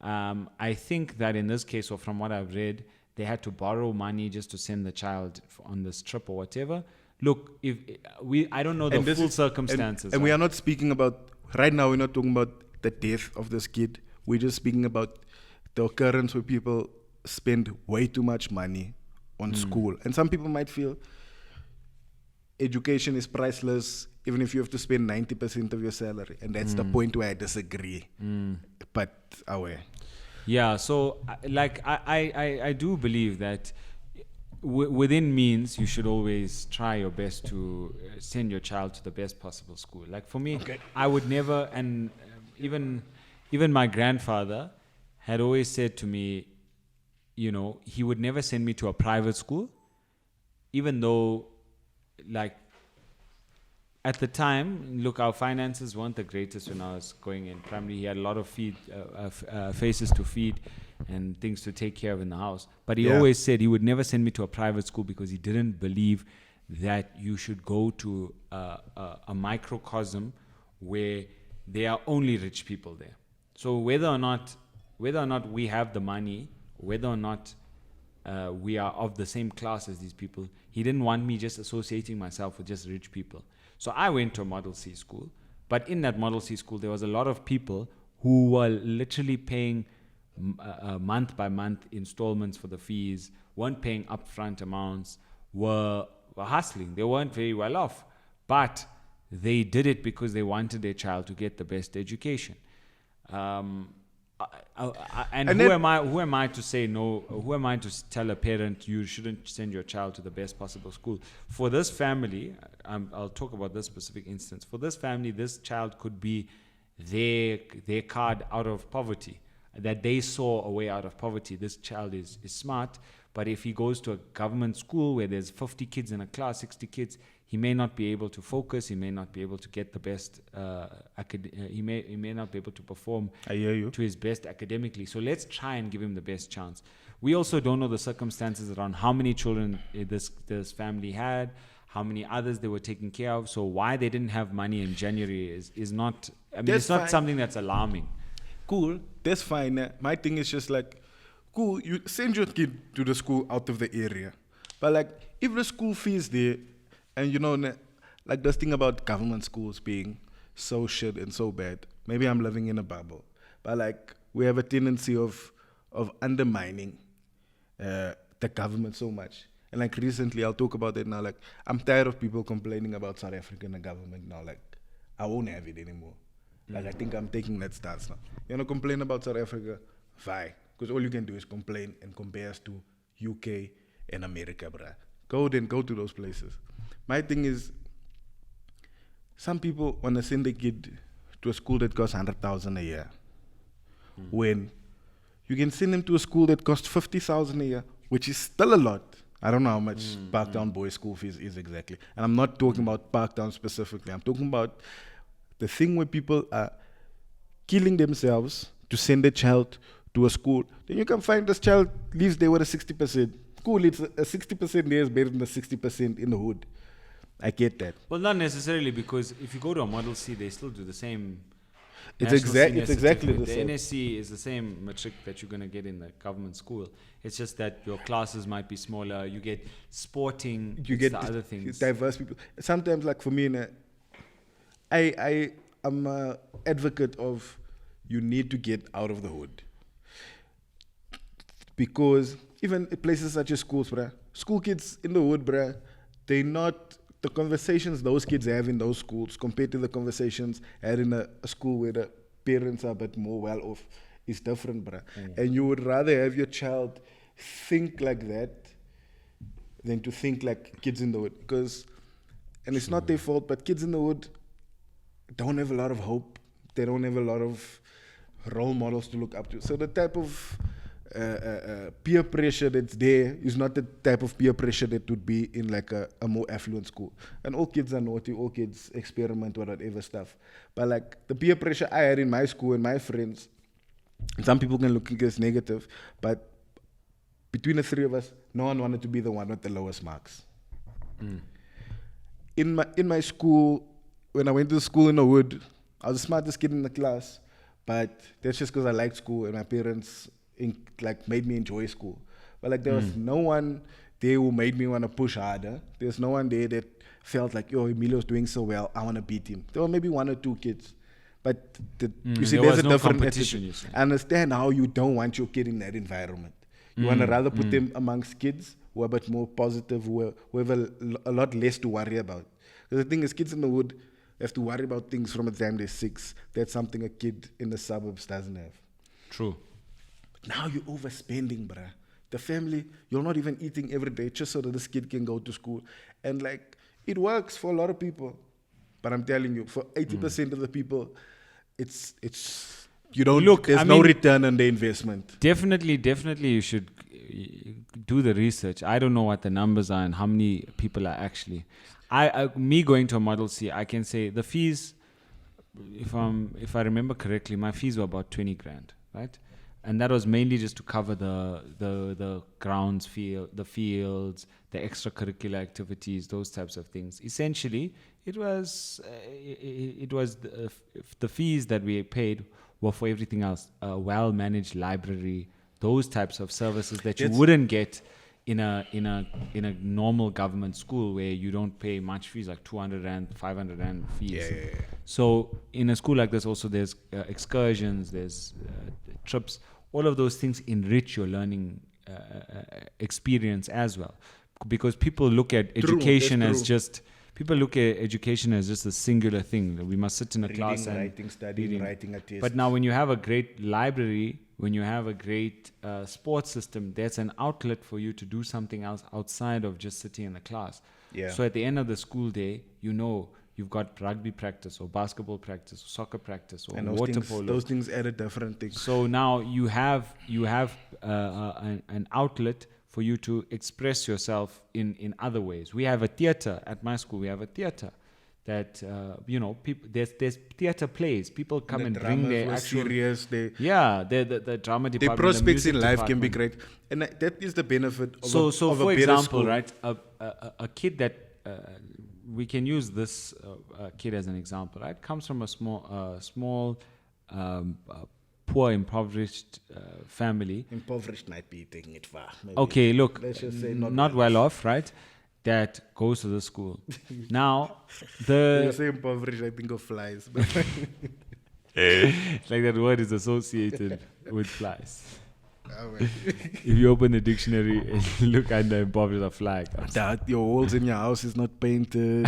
I think that in this case, or from what I've read, they had to borrow money just to send the child on this trip or whatever. Look, I don't know the full circumstances. And we are not speaking about, right now we're not talking about the death of this kid. We're just speaking about the occurrence where people spend way too much money on school. And some people might feel education is priceless, even if you have to spend 90% of your salary. And that's the point where I disagree. But aware. Yeah, so I do believe that within means, you should always try your best to send your child to the best possible school. Like for me, I would never, and even my grandfather had always said to me, he would never send me to a private school, even though, like, at the time, look, our finances weren't the greatest when I was going in primary. He had a lot of faces to feed and things to take care of in the house. But he always said he would never send me to a private school because he didn't believe that you should go to a microcosm where there are only rich people there. So whether or not we have the money, whether or not we are of the same class as these people, he didn't want me just associating myself with just rich people. So I went to a Model C school, but in that Model C school, there was a lot of people who were literally paying month by month installments for the fees, weren't paying upfront amounts, were hustling. They weren't very well off, but they did it because they wanted their child to get the best education. And who am I to say no? Who am I to tell a parent you shouldn't send your child to the best possible school? For this family, I'll talk about this specific instance. For this family, this child could be their card out of poverty, that they saw a way out of poverty. This child is smart, but if he goes to a government school where there's 50 kids in a class, 60 kids, he may not be able to focus. He may not be able to get the best. He may not be able to perform to his best academically. So let's try and give him the best chance. We also don't know the circumstances around how many children this family had, how many others they were taking care of. So why they didn't have money in January is not. I mean, it's not something that's alarming. Cool, that's fine. My thing is just like, cool, you send your kid to the school out of the area, but like if the school fee is there. And you know, like this thing about government schools being so shit and so bad. Maybe I'm living in a bubble, but like we have a tendency of undermining the government so much. And like recently, I'll talk about it now. Like I'm tired of people complaining about South African government now. Like I won't have it anymore. Like I think I'm taking that stance now. You wanna complain about South Africa? Fine, because all you can do is complain and compare us to UK and America, bruh. Go to those places. My thing is, some people want to send a kid to a school that costs 100,000 a year, when you can send him to a school that costs 50,000 a year, which is still a lot. I don't know how much Parktown boys' school fees is exactly, and I'm not talking about Parktown specifically. I'm talking about the thing where people are killing themselves to send a child to a school. Then you can find this child lives there with a 60%. Cool, it's a 60% there is better than a 60% in the hood. I get that. Well, not necessarily, because if you go to a Model C, they still do the same. It's exactly the same. The NSC is the same matric that you're going to get in the government school. It's just that your classes might be smaller. You get sporting. You get the other things. Diverse people. Sometimes, like for me, I am an advocate of you need to get out of the hood, because even places such as schools, bruh, school kids in the hood, bruh, they're not. The conversations those kids have in those schools compared to the conversations had in a school where the parents are a bit more well off is different, bruh. And you would rather have your child think like that than to think like kids in the hood. Because, and it's not their fault, but kids in the hood don't have a lot of hope. They don't have a lot of role models to look up to. So the type of peer pressure that's there is not the type of peer pressure that would be in like a more affluent school. And all kids are naughty, all kids experiment with whatever stuff. But like the peer pressure I had in my school and my friends, and some people can look at it as negative, but between the three of us, no one wanted to be the one with the lowest marks. In my school, when I went to school in the hood, I was the smartest kid in the class, but that's just because I liked school and my parents made me enjoy school. But like there was no one there who made me want to push harder. There's no one there that felt like, yo, Emilio's doing so well, I want to beat him. There were maybe one or two kids. But you see, there's a different attitude. I understand how you don't want your kid in that environment. You want to rather put them amongst kids who are a bit more positive, who have a lot less to worry about. Because the thing is, kids in the hood have to worry about things from the time they're 6. That's something a kid in the suburbs doesn't have. True. Now you're overspending, bruh. The family, you're not even eating every day just so that this kid can go to school. And like, it works for a lot of people. But I'm telling you, for 80% of the people, it's you don't look. There's no return on the investment. Definitely, you should do the research. I don't know what the numbers are and how many people are actually. Me going to a Model C, I can say the fees. If I remember correctly, my fees were about 20 grand, right? And that was mainly just to cover the grounds, the fields, the extracurricular activities, those types of things. Essentially, it was the fees that we paid were for everything else. A well-managed library, those types of services that you wouldn't get in a normal government school where you don't pay much fees, like 200 Rand, 500 Rand fees. Yeah. So in a school like this also there's excursions, there's trips. All of those things enrich your learning experience as well. Because people look at education as just a singular thing. We must sit in a class and writing, studying, writing a test. But now when you have a great library, when you have a great sports system, that's an outlet for you to do something else outside of just sitting in the class. Yeah. So at the end of the school day, you've got rugby practice or basketball practice or soccer practice or water polo. Those things add a different thing. So now you have an outlet for you to express yourself in other ways. We have a theater at my school. We have a theater that people. There's theater plays. People come and bring their actual serious. the drama department. The prospects in life department. can be great, and that is the benefit of so a for better example, school. right? A kid that we can use this kid as an example, right? Comes from a small. Poor, impoverished family. Impoverished might be taking it far. Maybe. Okay, look, Let's just say not well off, right? That goes to the school. Now, When you say impoverished, I think of flies. like that word is associated with flies. If you open the dictionary and look under impoverished, a flag. That your walls in your house is not painted.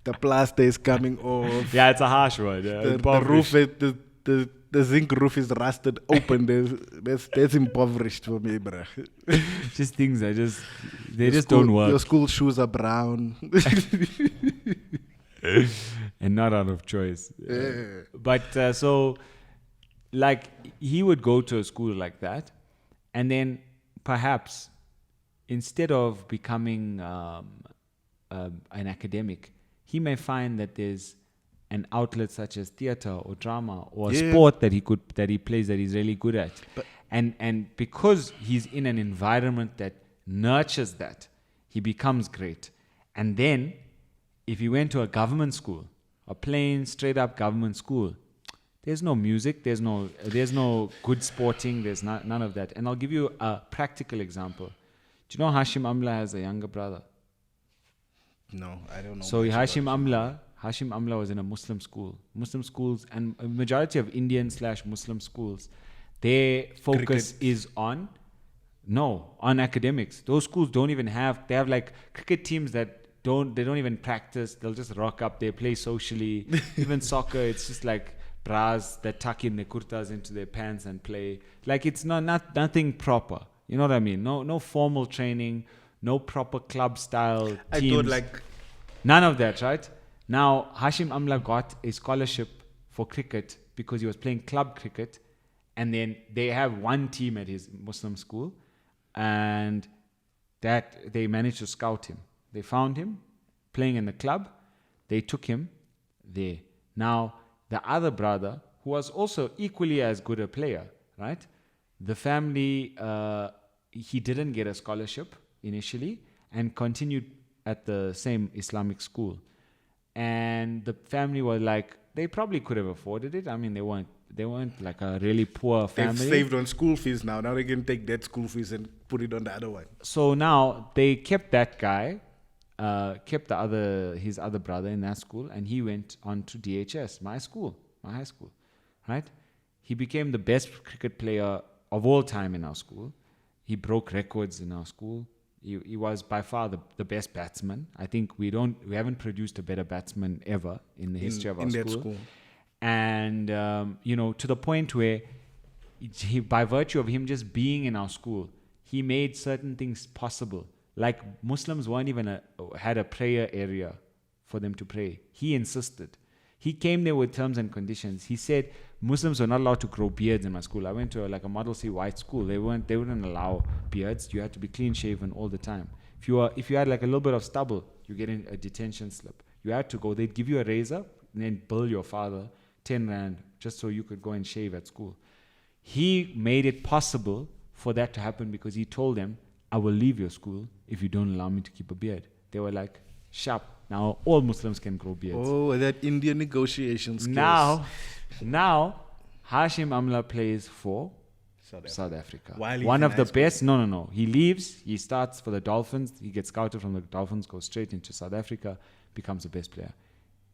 The plaster is coming off. Yeah, it's a harsh word. The roof, the zinc roof is rusted open. That's impoverished for me, bruh. Just things that don't work. Your school shoes are brown. And not out of choice. Yeah. But so, like, he would go to a school like that, and then perhaps instead of becoming an academic, he may find that there's an outlet such as theater or drama or sport that he plays that he's really good at. And because he's in an environment that nurtures that, he becomes great. And then if he went to a government school, a plain straight up government school, there's no music, there's no good sporting, there's none of that. And I'll give you a practical example. Do you know Hashim Amla has a younger brother? No, I don't know. So Hashim Amla was in a Muslim school. Muslim schools and a majority of Indian/Muslim schools, their focus is on academics. Those schools don't even they have like cricket teams that don't even practice. They'll just rock up, they play socially. Even soccer, it's just like bras that tuck in their kurtas into their pants and play. Like it's nothing proper. You know what I mean? No formal training, no proper club style teams. None of that, right? Now, Hashim Amla got a scholarship for cricket because he was playing club cricket, and then they have one team at his Muslim school, and that they managed to scout him. They found him playing in the club. They took him there. Now, the other brother, who was also equally as good a player, right? The family, he didn't get a scholarship initially and continued at the same Islamic school. And the family was like, they probably could have afforded it. I mean, they weren't like a really poor family. They've saved on school fees now. Now they can take that school fees and put it on the other one. So now they kept that guy, kept his other brother in that school, and he went on to DHS, my high school, right? He became the best cricket player of all time in our school. He broke records in our school. He was by far the best batsman. I think we haven't produced a better batsman ever in the history of our school. That school. And to the point where he, by virtue of him just being in our school, he made certain things possible. Like Muslims weren't even had a prayer area for them to pray. He insisted. He came there with terms and conditions. He said Muslims were not allowed to grow beards in my school. I went to a Model C white school. They wouldn't allow beards. You had to be clean shaven all the time. If you had like a little bit of stubble, you get a detention slip. You had to go. They'd give you a razor and then bill your father 10 Rand just so you could go and shave at school. He made it possible for that to happen because he told them, I will leave your school if you don't allow me to keep a beard. They were like, sharp. Now all Muslims can grow beards. Oh, that Indian negotiation skills. Now Hashim Amla plays for South Africa. While he's One in of high the school. best. No. He leaves. He starts for the Dolphins. He gets scouted from the Dolphins, goes straight into South Africa, becomes the best player.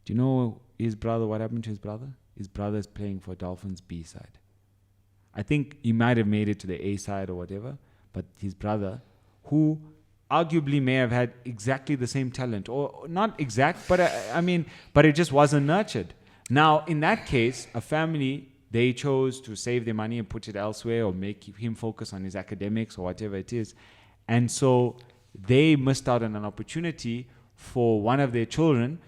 Do you know his brother? What happened to his brother? His brother is playing for Dolphins B side. I think he might have made it to the A side or whatever, but his brother, who arguably may have had exactly the same talent, or not exact, but but it just wasn't nurtured. Now, in that case, a family, they chose to save their money and put it elsewhere, or make him focus on his academics or whatever it is. And so they missed out on an opportunity for one of their children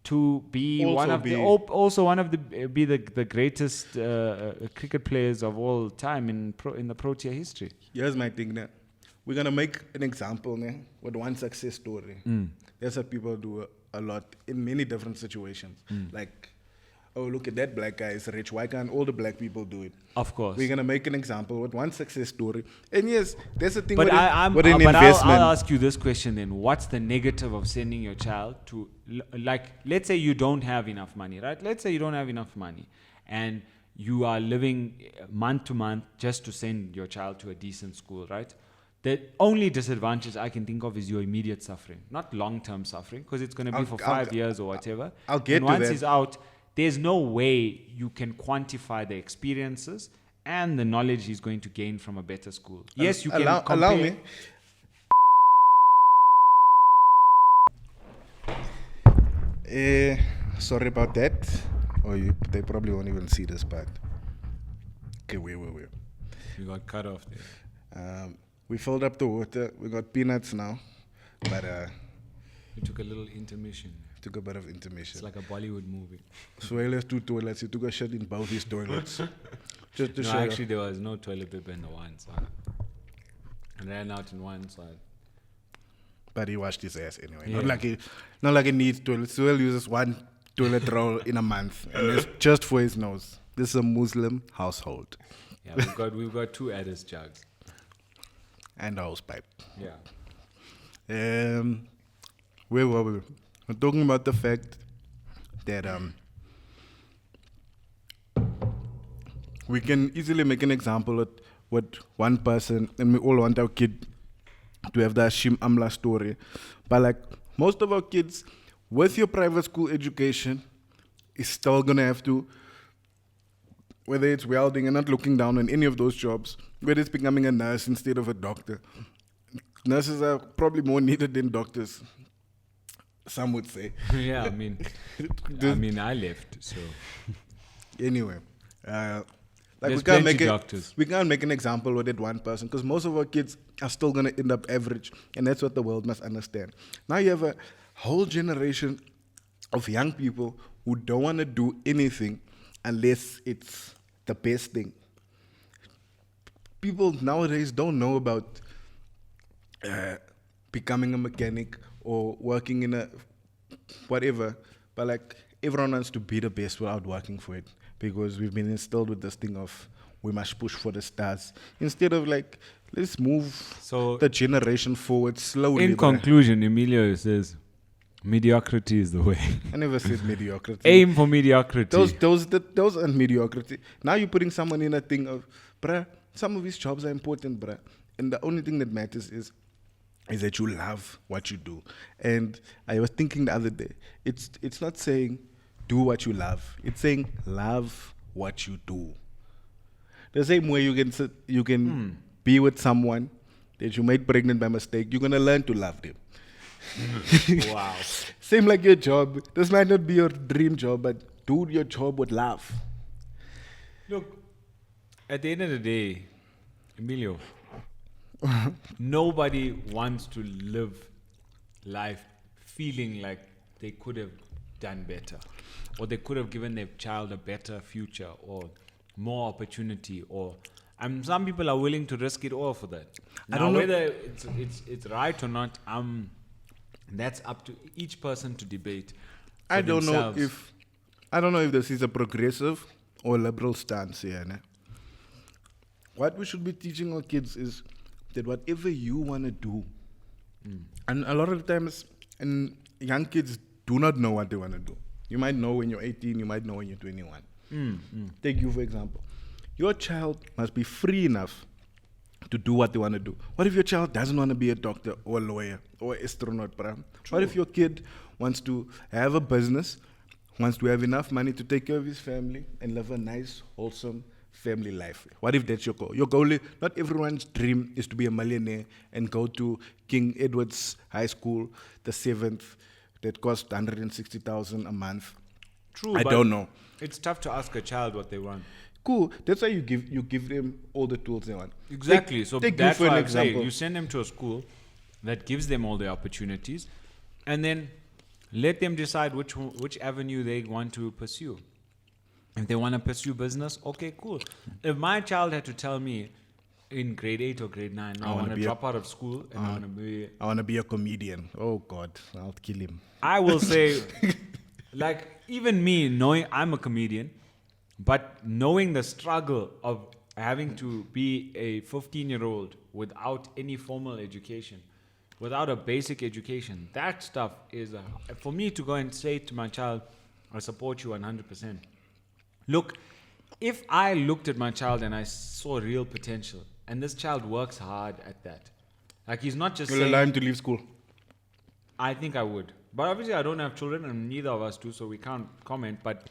to be the greatest cricket players of all time in the Protea history. Here's my thing now. We're gonna make an example now with one success story. That's what people do a lot in many different situations. Like, oh, look at that black guy is rich. Why can't all the black people do it? Of course. We're gonna make an example with one success story. And yes, there's a thing But with an investment. I'll ask you this question then. What's the negative of sending your child to, let's say you don't have enough money, right? Let's say you don't have enough money and you are living month to month just to send your child to a decent school, right? The only disadvantage I can think of is your immediate suffering, not long-term suffering, because it's going to be for 5 years or whatever. I'll get and to once that. he's out, there's no way you can quantify the experiences and the knowledge he's going to gain from a better school. Yes, you can compare. Allow me. Sorry about that. They probably won't even see this part. Okay, wait. You got cut off there. We filled up the water. We got peanuts now, but We took a little intermission. took a bit of intermission. It's like a Bollywood movie. Suhayl has 2 toilets. He took a shit in both his toilets. Just to No, show. actually, there was no toilet paper in the one, so I ran out in one, so But he washed his ass anyway. Yeah. Not like he needs toilet. Suhayl uses 1 toilet roll in a month, and it's just for his nose. This is a Muslim household. yeah, we've got 2 Addis jugs. And a hose pipe. Yeah. Where were we? We're talking about the fact that we can easily make an example with one person, and we all want our kid to have the Hashim Amla story. But like most of our kids, with your private school education, is still gonna have to, whether it's welding and not looking down on any of those jobs, whether it's becoming a nurse instead of a doctor. Nurses are probably more needed than doctors, some would say. Yeah, I mean, I left, so Anyway, like there's plenty doctors. we can't make an example with that one person, because most of our kids are still gonna end up average, and that's what the world must understand. Now you have a whole generation of young people who don't want to do anything unless it's the best thing. People nowadays don't know about becoming a mechanic or working in a whatever, but like everyone wants to be the best without working for it, because we've been instilled with this thing of we must push for the stars instead of like let's move the generation forward slowly. In conclusion, Emilio says mediocrity is the way. I never said mediocrity. Aim for mediocrity. Those aren't mediocrity. Now you're putting someone in a thing of, bruh, some of these jobs are important, bruh. And the only thing that matters is that you love what you do. And I was thinking the other day, it's not saying do what you love. It's saying love what you do. The same way you can be with someone that you made pregnant by mistake, you're gonna learn to love them. Wow. Same like your job. This might not be your dream job, but do your job with love. Look, at the end of the day, Emilio, nobody wants to live life feeling like they could have done better, or they could have given their child a better future or more opportunity, or some people are willing to risk it all for that. Now, I don't know whether it's right or not. That's up to each person to debate. I don't know if this is a progressive or liberal stance here. Ne? What we should be teaching our kids is that whatever you want to do, and a lot of the times, and young kids do not know what they want to do. You might know when you're 18, you might know when you're 21. Take you, for example. Your child must be free enough to do what they want to do. What if your child doesn't want to be a doctor or a lawyer or an astronaut, bruh? What if your kid wants to have a business, wants to have enough money to take care of his family and live a nice, wholesome family life? What if that's your goal? Your goal is, not everyone's dream is to be a millionaire and go to King Edward's High School, the 7th, that costs 160,000 a month. True, I but don't know. It's tough to ask a child what they want. Cool. That's why you give them all the tools they want. Exactly. So take that's you for why an I say example. you send them to a school that gives them all the opportunities, and then let them decide which avenue they want to pursue. If they want to pursue business, okay, cool. If my child had to tell me in grade 8 or grade 9, no, I want to drop out of school and I want to be a comedian. Oh God, I'll kill him. I will say, like, even me knowing I'm a comedian, but knowing the struggle of having to be a 15-year-old without any formal education, without a basic education, that stuff is, for me to go and say to my child, I support you 100%. Look, if I looked at my child and I saw real potential, and this child works hard at that, like he's not just You'll saying, allow him to leave school. I think I would. But obviously I don't have children and neither of us do, so we can't comment. But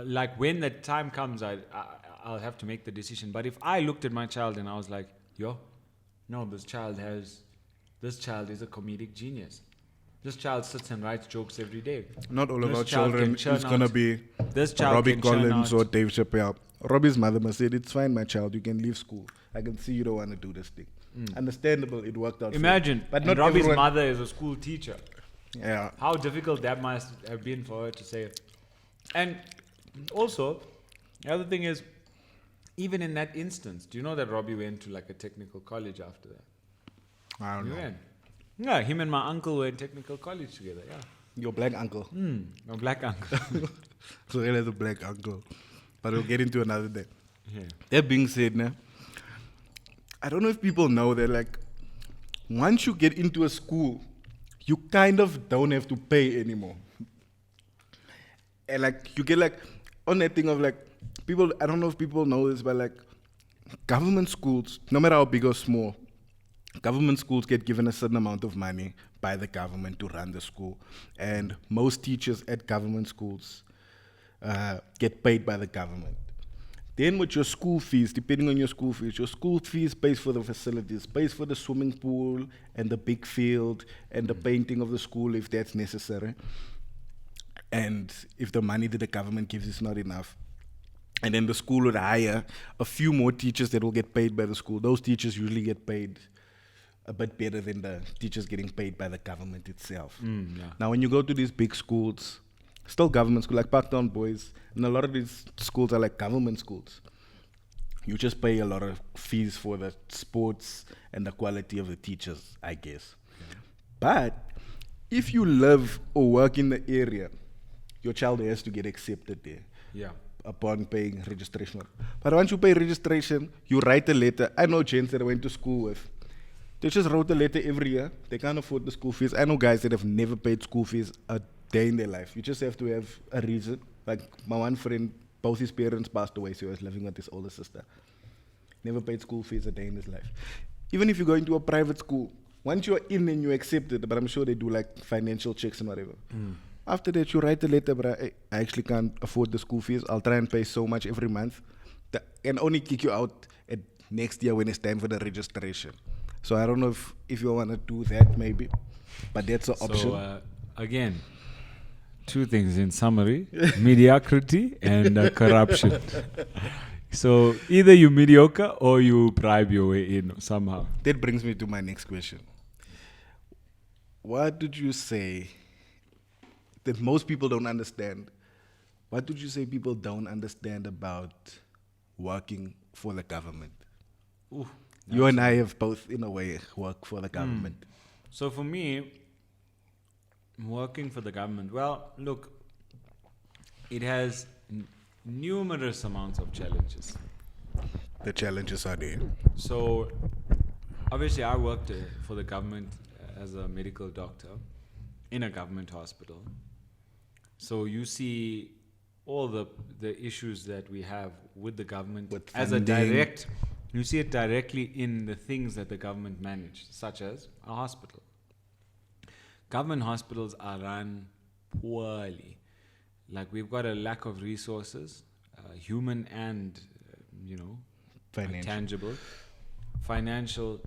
like when the time comes, I'll have to make the decision. But if I looked at my child and I was like, no, this child is a comedic genius. This child sits and writes jokes every day. Not all of This our child children can is churn going to out- be This child Robbie can churn Collins out- or Dave Chappelle. Robbie's mother must say, it's fine, my child, you can leave school. I can see you don't want to do this thing. Understandable, it worked out. Imagine, but and not Robbie's everyone. mother is a school teacher. Yeah. How difficult that must have been for her to say. And also, the other thing is, even in that instance, do you know that Robbie went to like a technical college after that? I don't He know. went. Yeah, him and my uncle were in technical college together, yeah. Your black uncle. My black uncle. So he has a black uncle. But we'll get into another day. Yeah. That being said, now, I don't know if people know that, like, once you get into a school, you kind of don't have to pay anymore. And, like, you get, like, on that thing of, like, people, I don't know if people know this, but, like, government schools, no matter how big or small, government schools get given a certain amount of money by the government to run the school. And most teachers at government schools get paid by the government. Then with your school fees, depending on your school fees pays for the facilities, pays for the swimming pool and the big field and the painting of the school if that's necessary. And if the money that the government gives is not enough. And then the school would hire a few more teachers that will get paid by the school. Those teachers usually get paid a bit better than the teachers getting paid by the government itself. Yeah. Now, when you go to these big schools, still government school, like Parktown Boys, and a lot of these schools are like government schools. You just pay a lot of fees for the sports and the quality of the teachers, I guess. Yeah. But if you live or work in the area, your child has to get accepted there. Yeah. Upon paying registration. But once you pay registration, you write a letter. I know gents that I went to school with. They just wrote a letter every year. They can't afford the school fees. I know guys that have never paid school fees a day in their life. You just have to have a reason. Like my one friend, both his parents passed away, so he was living with his older sister. Never paid school fees a day in his life. Even if you go into a private school, once you're in and you're accepted, but I'm sure they do like financial checks and whatever. After that, you write a letter, but I actually can't afford the school fees. I'll try and pay so much every month. And only kick you out at next year when it's time for the registration. So I don't know if you want to do that maybe, but that's an option. So again, two things in summary: mediocrity and corruption. So either you mediocre or you bribe your way in somehow. That brings me to my next question. What did you say that most people don't understand? What did you say people don't understand about working for the government? Ooh, you and I have both, in a way, worked for the government. So for me, working for the government, well, look, it has numerous amounts of challenges. The challenges are there. So obviously I worked for the government as a medical doctor in a government hospital. So you see all the issues that we have with the government With as a funding. direct, you see it directly in the things that the government manage, such as a hospital. Government hospitals are run poorly. Like, we've got a lack of resources, human and, Financial. tangible. Financial,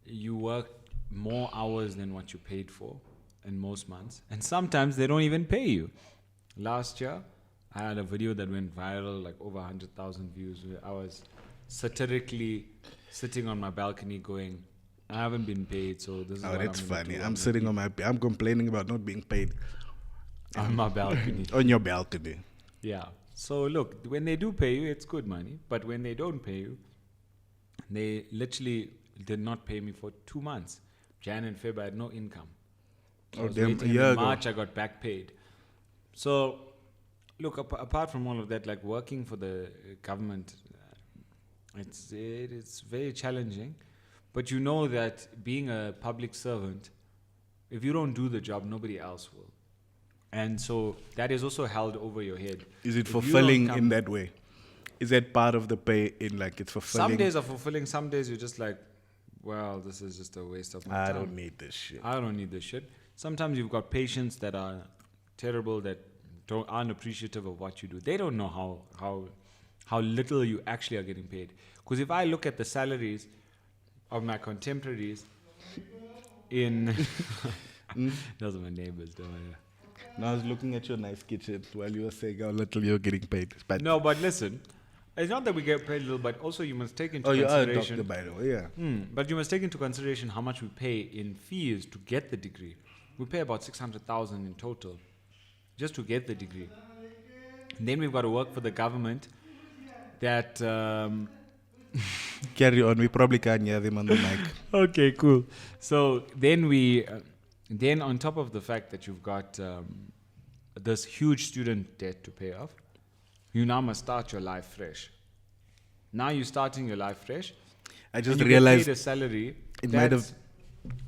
you work more hours than what you paid for in most months. And sometimes they don't even pay you. Last year, I had a video that went viral, like over 100,000 views, where I was satirically sitting on my balcony going, I haven't been paid, so this is Oh, what that's I'm gonna funny. do. I'm sitting on I'm complaining about not being paid on my balcony. on your balcony. Yeah. So look, when they do pay you, it's good money. But when they don't pay you, they literally did not pay me for 2 months. Jan and Feb, I had no income. I Oh, was damn, waiting, a and year in ago. March, I got back paid. So, look, apart from all of that, like working for the government, it's very challenging. But you know that being a public servant, if you don't do the job, nobody else will. And so that is also held over your head. Is it If you don't fulfilling come- in that way? Is that part of the pay in like it's fulfilling? Some days are fulfilling, some days you're just like, well, this is just a waste of my I time. don't need this shit. I don't need this shit. Sometimes you've got patients that are terrible, that aren't appreciative of what you do. They don't know how little you actually are getting paid. Because if I look at the salaries of my contemporaries in... Those are my neighbors, don't worry. Now I was looking at your nice kitchen while you were saying how little you're getting paid. But No, but listen, it's not that we get paid little, but also you must take into you are a consideration... doctor, by the way, yeah. But you must take into consideration how much we pay in fees to get the degree. We pay about 600,000 in total just to get the degree. And then we've got to work for the government that... Carry on. We probably can't hear them on the mic. Okay, cool. So then then on top of the fact that you've got this huge student debt to pay off, you now must start your life fresh. Now you're starting your life fresh. I just and you realized get paid a salary it might have-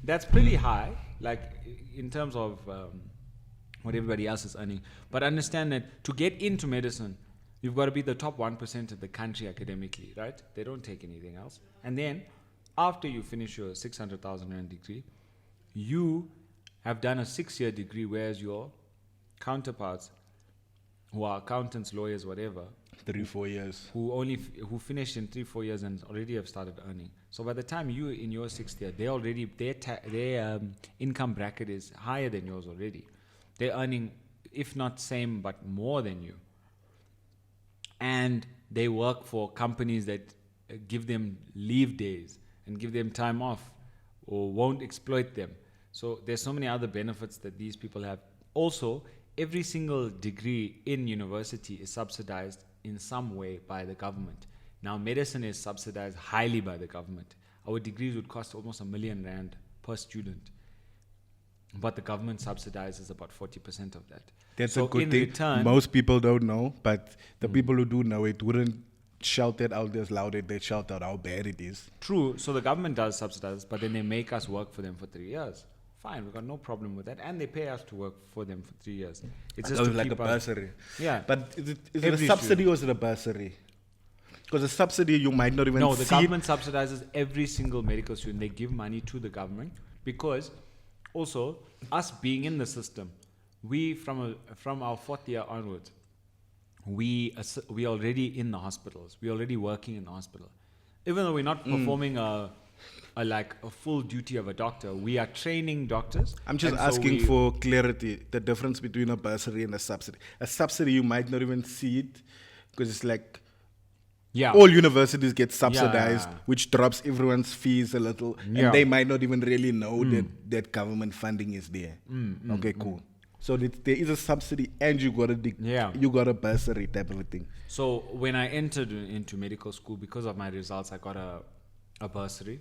that's pretty high, like in terms of what everybody else is earning. But understand that to get into medicine, you've got to be the top 1% of the country academically, right? They don't take anything else. And then after you finish your 600,000 rand degree, you have done a 6-year degree, whereas your counterparts who are accountants, lawyers, whatever, 3-4 years. who finished in 3-4 years and already have started earning. So by the time you in your 6th year, they already their income bracket is higher than yours already. They're earning, if not same, but more than you. And they work for companies that give them leave days and give them time off or won't exploit them. So there's so many other benefits that these people have. Also, every single degree in university is subsidized in some way by the government. Now, medicine is subsidized highly by the government. Our degrees would cost almost R1 million per student. But the government subsidizes about 40% of that. That's so a good in thing. return, Most people don't know, but the people who do know it wouldn't shout it out as loud as they shout out how bad it is. True. So the government does subsidize, but then they make us work for them for 3 years. Fine, we've got no problem with that. And they pay us to work for them for 3 years. It's just to like a keep us... bursary. Yeah. But is it a Every subsidy student. or is it a bursary? Because a subsidy you might not even No, see. the government subsidizes every single medical student. They give money to the government because also us being in the system, we from our 4th year onwards, we already in the hospitals. We're already working in the hospital. Even though we're not performing a full duty of a doctor, we are training doctors. I'm just and so asking we- for clarity, the difference between a bursary and a subsidy. A subsidy, you might not even see it because it's like Yeah. all universities get subsidized, Yeah. which drops everyone's fees a little, Yeah. and they might not even really know that government funding is there. Okay, cool. So there is a subsidy, and you got you got a bursary type of a thing. So when I entered into medical school, because of my results, I got a bursary,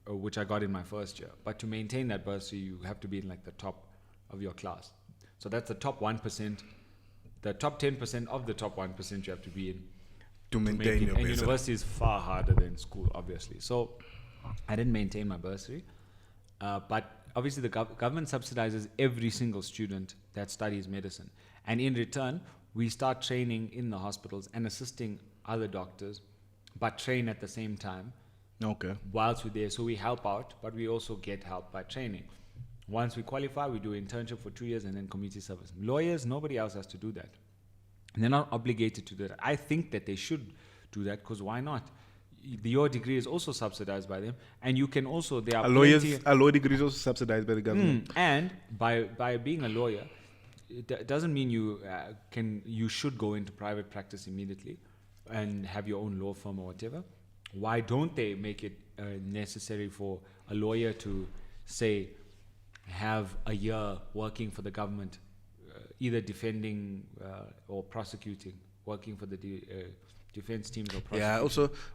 which I got in my first year. But to maintain that bursary, you have to be in like the top of your class. So that's the top 1%. The top 10% of the top 1% you have to be in To make maintain it. your And bursary. university is far harder than school, obviously. So I didn't maintain my bursary. But obviously the government subsidizes every single student that studies medicine. And in return, we start training in the hospitals and assisting other doctors, but train at the same time. Okay. Whilst we're there, so we help out, but we also get help by training. Once we qualify, we do internship for 2 years and then community service. Lawyers, nobody else has to do that. And they're not obligated to do that. I think that they should do that because why not? Your degree is also subsidized by them, and you can also there are A law degree is also subsidized by the government. And by being a lawyer, it doesn't mean you should go into private practice immediately and have your own law firm or whatever. Why don't they make it necessary for a lawyer to say have a year working for the government, either defending or prosecuting, working for the defense teams or prosecuting? Yeah,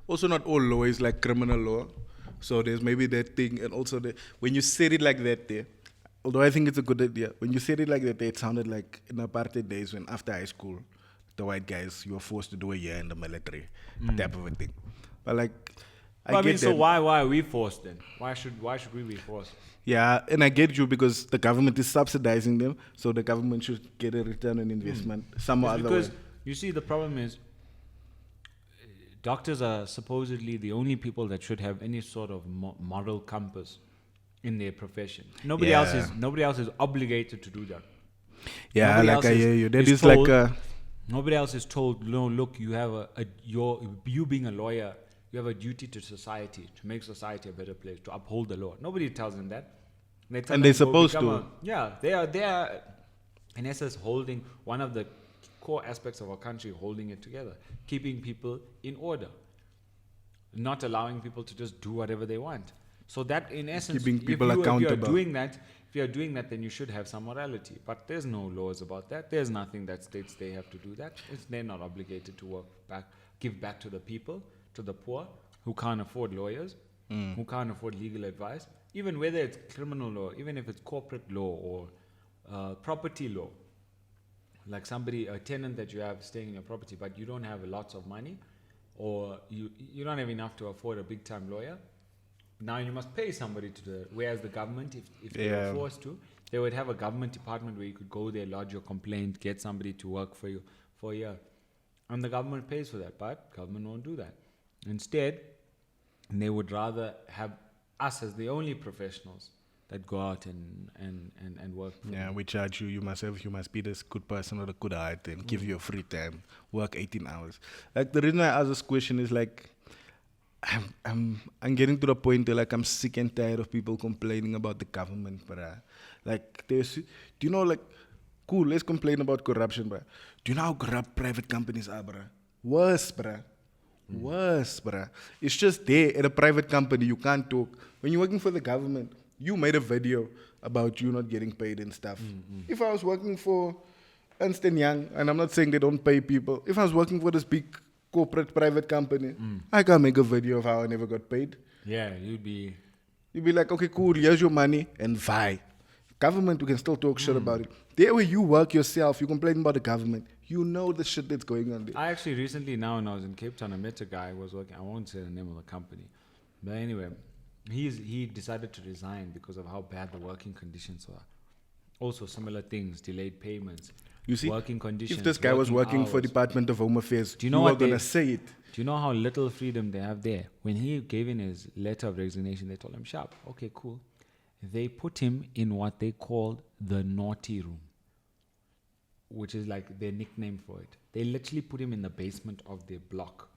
also not all law is like criminal law. So there's maybe that thing, and also when you said it like that there, although I think it's a good idea, when you said it like that there, it sounded like in apartheid days when after high school, the white guys, you were forced to do a year in the military, type of a thing. But like, I get so that. why are we forced then? Why should we be forced? Yeah, and I get you because the government is subsidizing them, so the government should get a return on investment some other way. Because you see, the problem is doctors are supposedly the only people that should have any sort of moral compass in their profession. Nobody else is obligated to do that. Yeah, like I hear you. That is like a... Nobody else is told, no, look, you have you being a lawyer, you have a duty to society, to make society a better place, to uphold the law. Nobody tells them that. They're supposed to. They are, in essence, holding one of the core aspects of our country, holding it together, keeping people in order, not allowing people to just do whatever they want. So that, in essence, keeping people accountable. If you're doing that, then you should have some morality. But there's no laws about that. There's nothing that states they have to do that. They're not obligated to give back to the people, to the poor, who can't afford lawyers, who can't afford legal advice, even whether it's criminal law, even if it's corporate law or property law. Like a tenant that you have staying in your property, but you don't have lots of money, or you don't have enough to afford a big-time lawyer. Now you must pay somebody to do it. Whereas the government, if they were forced to, they would have a government department where you could go there, lodge your complaint, get somebody to work for you for a year. And the government pays for that, but government won't do that. Instead, they would rather have us as the only professionals that go out and work. Yeah, we charge you. You must be this good person with a good heart and give you a free time. Work 18 hours. Like the reason I ask this question is like, I'm getting to the point where like I'm sick and tired of people complaining about the government, bruh. Like do you know, like, cool, let's complain about corruption, bruh. Do you know how corrupt private companies are, bruh? Worse, bruh. Worse, bruh. It's just there at a private company, you can't talk. When you're working for the government, you made a video about you not getting paid and stuff. If I was working for Ernst & Young, and I'm not saying they don't pay people, if I was working for this big corporate private company, I can't make a video of how I never got paid. Yeah, you'd be like, okay, cool, here's your money, and bye. Government, we can still talk shit about it. There where you work yourself, you complain about the government, you know the shit that's going on there. I actually recently, now when I was in Cape Town, I met a guy who was working, I won't say the name of the company, but anyway, he decided to resign because of how bad the working conditions were. Also similar things, delayed payments, you see, working conditions. If this guy was working for Department of Home Affairs, you were going to say it. Do you know how little freedom they have there? When he gave in his letter of resignation, they told him, sharp, okay, cool. They put him in what they called the naughty room, which is like their nickname for it. They literally put him in the basement of their block.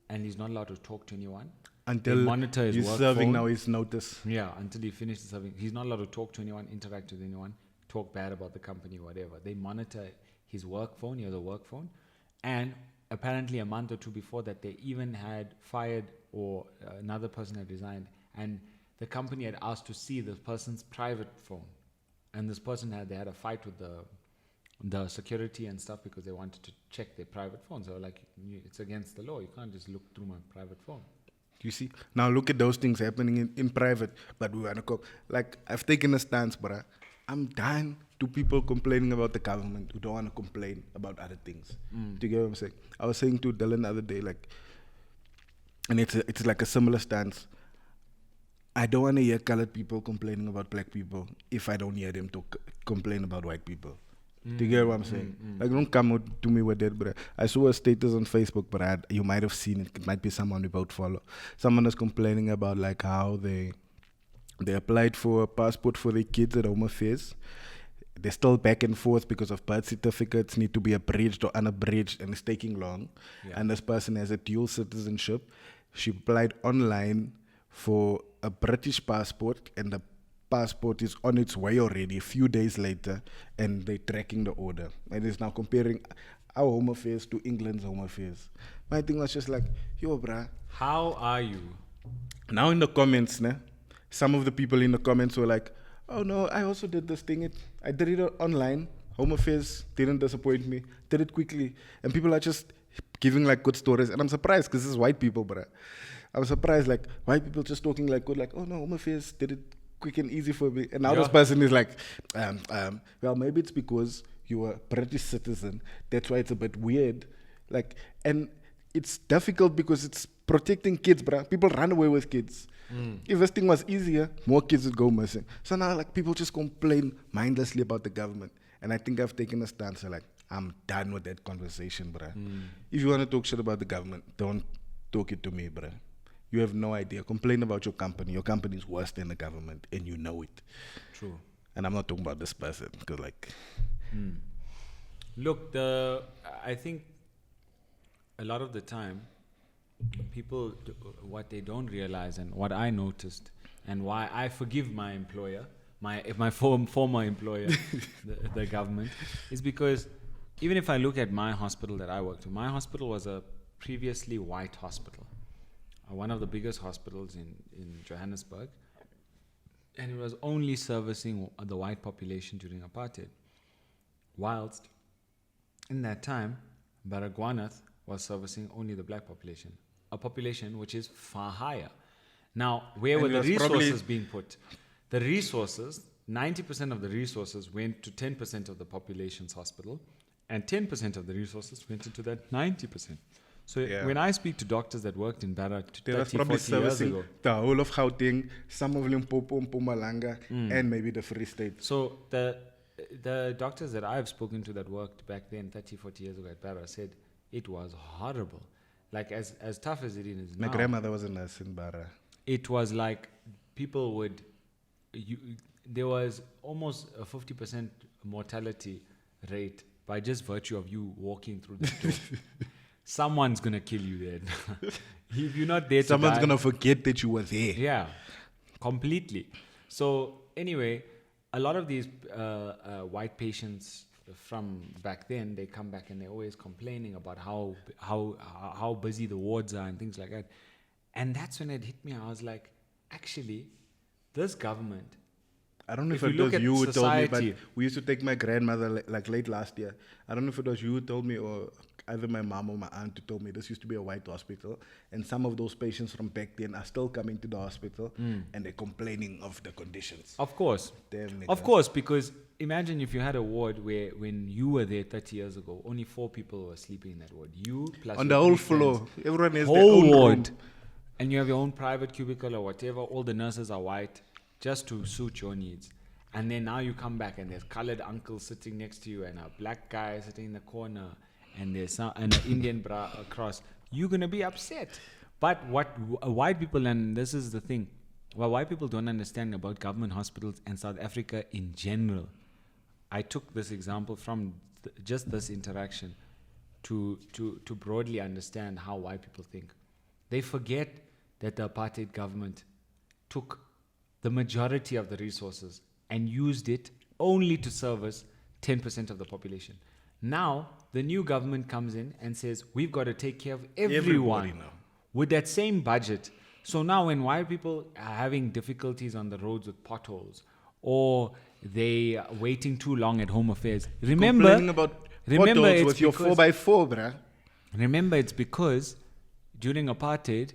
And he's not allowed to talk to anyone. Until monitor his he's work serving phone. now his notice. Yeah, until he finishes serving. He's not allowed to talk to anyone, interact with anyone, talk bad about the company, whatever. They monitor his work phone, he has a work phone. And apparently a month or two before that, they even had fired or another person had resigned. And the company had asked to see this person's private phone. And this person they had a fight with the security and stuff because they wanted to check their private phones. They were like, it's against the law. You can't just look through my private phone. You see? Now look at those things happening in private, but we want to go. Like, I've taken a stance, but I'm done to people complaining about the government who don't want to complain about other things. Do you get what I'm saying? I was saying to Dylan the other day, like, and it's like a similar stance. I don't want to hear colored people complaining about black people if I don't hear them complain about white people. Do you get what I'm saying? Like, don't come out to me with that, bro. I saw a status on Facebook, but you might have seen it. It might be someone we both follow. Someone is complaining about like how they applied for a passport for their kids at Home Affairs. They're still back and forth because of birth certificates need to be abridged or unabridged, and it's taking long. Yeah. And this person has a dual citizenship. She applied online for a British passport, and the passport is on its way already a few days later, and they're tracking the order. And it's now comparing our Home Affairs to England's Home Affairs. My thing was just like, yo, bruh. How are you? Now in the comments, some of the people in the comments were like, oh no, I also did this thing. I did it online. Home Affairs didn't disappoint me. Did it quickly. And people are just giving like good stories. And I'm surprised because this is white people, bruh. I'm surprised, like, white people just talking like good, like, oh no, Home Affairs did it quick and easy for me. And now this person is like, well, maybe it's because you're a British citizen. That's why it's a bit weird. Like, and it's difficult because it's protecting kids, bruh. People run away with kids. If this thing was easier, more kids would go missing. So now, like, people just complain mindlessly about the government. And I think I've taken a stance, like, I'm done with that conversation, bruh. If you want to talk shit about the government, don't talk it to me, bruh. You have no idea. Complain about your company. Your company is worse than the government, and you know it. True. And I'm not talking about this person, because, like... Look, I think a lot of the time, people, what they don't realize, and what I noticed, and why I forgive my employer, my former employer, the government, is because even if I look at my hospital that I worked in, my hospital was a previously white hospital, one of the biggest hospitals in Johannesburg, and it was only servicing the white population during apartheid. Whilst in that time, Baragwanath was servicing only the black population, a population which is far higher. Now, where were the resources being put? The resources, 90% of the resources went to 10% of the population's hospital, and 10% of the resources went into that 90%. So when I speak to doctors that worked in Barra 30, 40 years ago, the whole of Gauteng, some of Limpopo, Mpumalanga, and maybe the Free State. So the doctors that I've spoken to that worked back then, 30, 40 years ago at Barra, said it was horrible. Like, as tough as it is now. My grandmother was a nurse in Barra. It was like people would... there was almost a 50% mortality rate by just virtue of you walking through the door. Someone's going to kill you there. If you're not there to Someone's die, going to forget that you were there. Yeah, completely. So anyway, a lot of these white patients from back then, they come back and they're always complaining about how busy the wards are and things like that. And that's when it hit me. I was like, actually, this government... I don't know if it was you who told me, but we used to take my grandmother like late last year. I don't know if it was you who told me, or either my mom or my aunt who told me this used to be a white hospital, and some of those patients from back then are still coming to the hospital and they're complaining of the conditions. Of course. Damn, of course, because imagine if you had a ward where when you were there 30 years ago, only 4 people were sleeping in that ward. You plus on the whole floor. Everyone has their whole own ward. room. And you have your own private cubicle or whatever. All the nurses are white, just to suit your needs. And then now you come back and there's colored uncles sitting next to you and a black guy sitting in the corner and there's an Indian bra across. You're going to be upset. But what white people, and this is the thing, what white people don't understand about government hospitals and South Africa in general, I took this example from just this interaction to broadly understand how white people think. They forget that the apartheid government took the majority of the resources and used it only to service 10% of the population. Now, the new government comes in and says, we've got to take care of everyone with that same budget. So now when white people are having difficulties on the roads with potholes, or they are waiting too long at Home Affairs, remember it's with your 4x4, bruh. Remember, it's because during apartheid,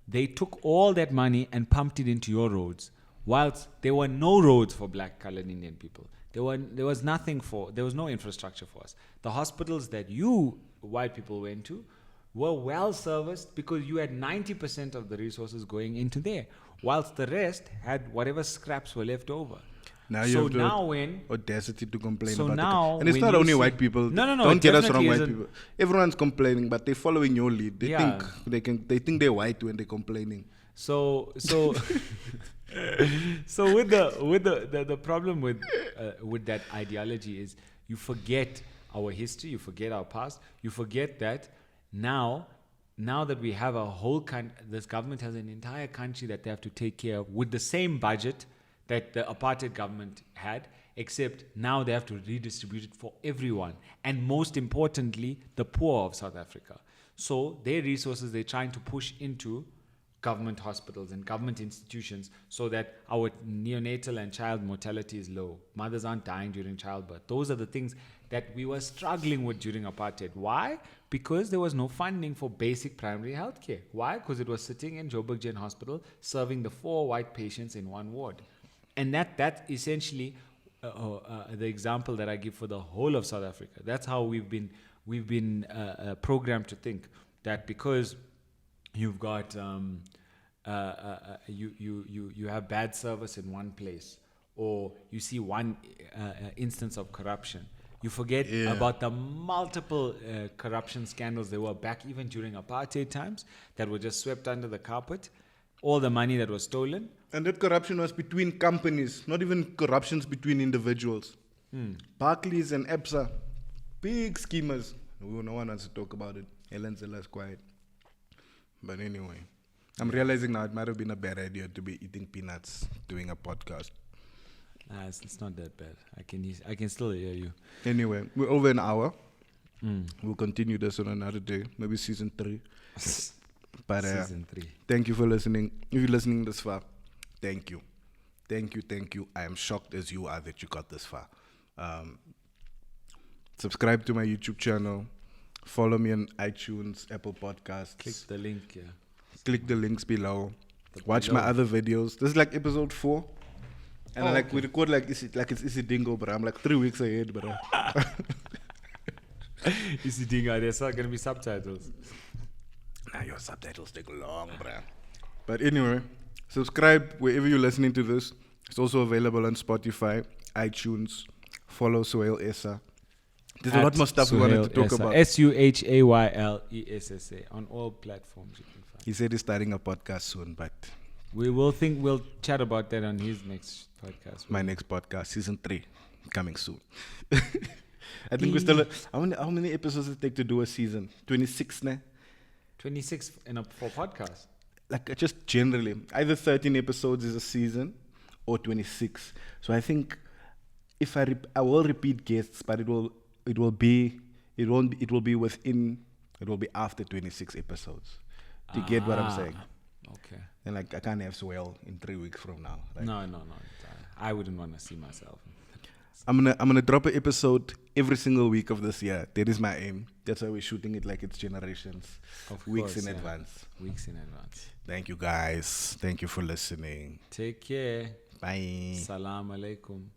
they took all that money and pumped it into your roads, whilst there were no roads for black, colored Indian people. There was no infrastructure for us. The hospitals that you white people went to were well serviced because you had 90% of the resources going into there, whilst the rest had whatever scraps were left over. Now you So have the now when audacity to complain So about now it. And it's when not you only see- white people. No, Don't it get us wrong, definitely white isn't. people. Everyone's complaining, but they're following your lead. They Yeah. think they think they're white when they're complaining. So so with the problem with that ideology is you forget our history, you forget our past, you forget that now that we have a whole this government has an entire country that they have to take care of with the same budget that the apartheid government had, except now they have to redistribute it for everyone, and most importantly, the poor of South Africa. So their resources they're trying to push into government hospitals and government institutions so that our neonatal and child mortality is low. Mothers aren't dying during childbirth. Those are the things that we were struggling with during apartheid. Why? Because there was no funding for basic primary health care. Why? Because it was sitting in Joburg Gen Hospital serving the 4 white patients in one ward. And that's essentially the example that I give for the whole of South Africa. That's how we've been programmed to think that because you've got you have bad service in one place, or you see one instance of corruption, you forget about the multiple corruption scandals there were back even during apartheid times that were just swept under the carpet. All the money that was stolen. And that corruption was between companies, not even corruptions between individuals. Barclays and EPSA, big schemers. No one wants to talk about it. Helen Zella's quiet. But anyway, I'm realizing now it might have been a bad idea to be eating peanuts doing a podcast. It's not that bad. I can still hear you. Anyway, we're over an hour. We'll continue this on another day, maybe season 3. But Season 3. Thank you for listening. If you're listening this far, thank you. Thank you. I am shocked as you are that you got this far. Subscribe to my YouTube channel. Follow me on iTunes, Apple Podcasts. Click the link, yeah. Click the links below. Watch my other videos. This is like episode 4. And we record it's Isi Dingo, but I'm like 3 weeks ahead, bro. Isi Dingo, there's not going to be subtitles. Nah, your subtitles take long, bruh. But anyway, subscribe wherever you're listening to this. It's also available on Spotify, iTunes. Follow Suhayl Essa. There's a lot more stuff we wanted to talk about. SuhaylEssa on all platforms you can find. He said he's starting a podcast soon, but we'll chat about that on his next podcast. My next podcast, season 3, coming soon. I think we're still. How many episodes does it take to do a season? 26, ne? 26 for podcast. Like just generally, either 13 episodes is a season, or 26. So I think if I will repeat guests, but it will be after 26 episodes. Do you get what I'm saying? Okay. And I can't have Suhayl in 3 weeks from now. No. I wouldn't want to see myself. I'm gonna drop an episode every single week of this year. That is my aim. That's why we're shooting it like it's generations. Weeks in advance. Weeks in advance. Thank you guys. Thank you for listening. Take care. Bye. Salam alaikum.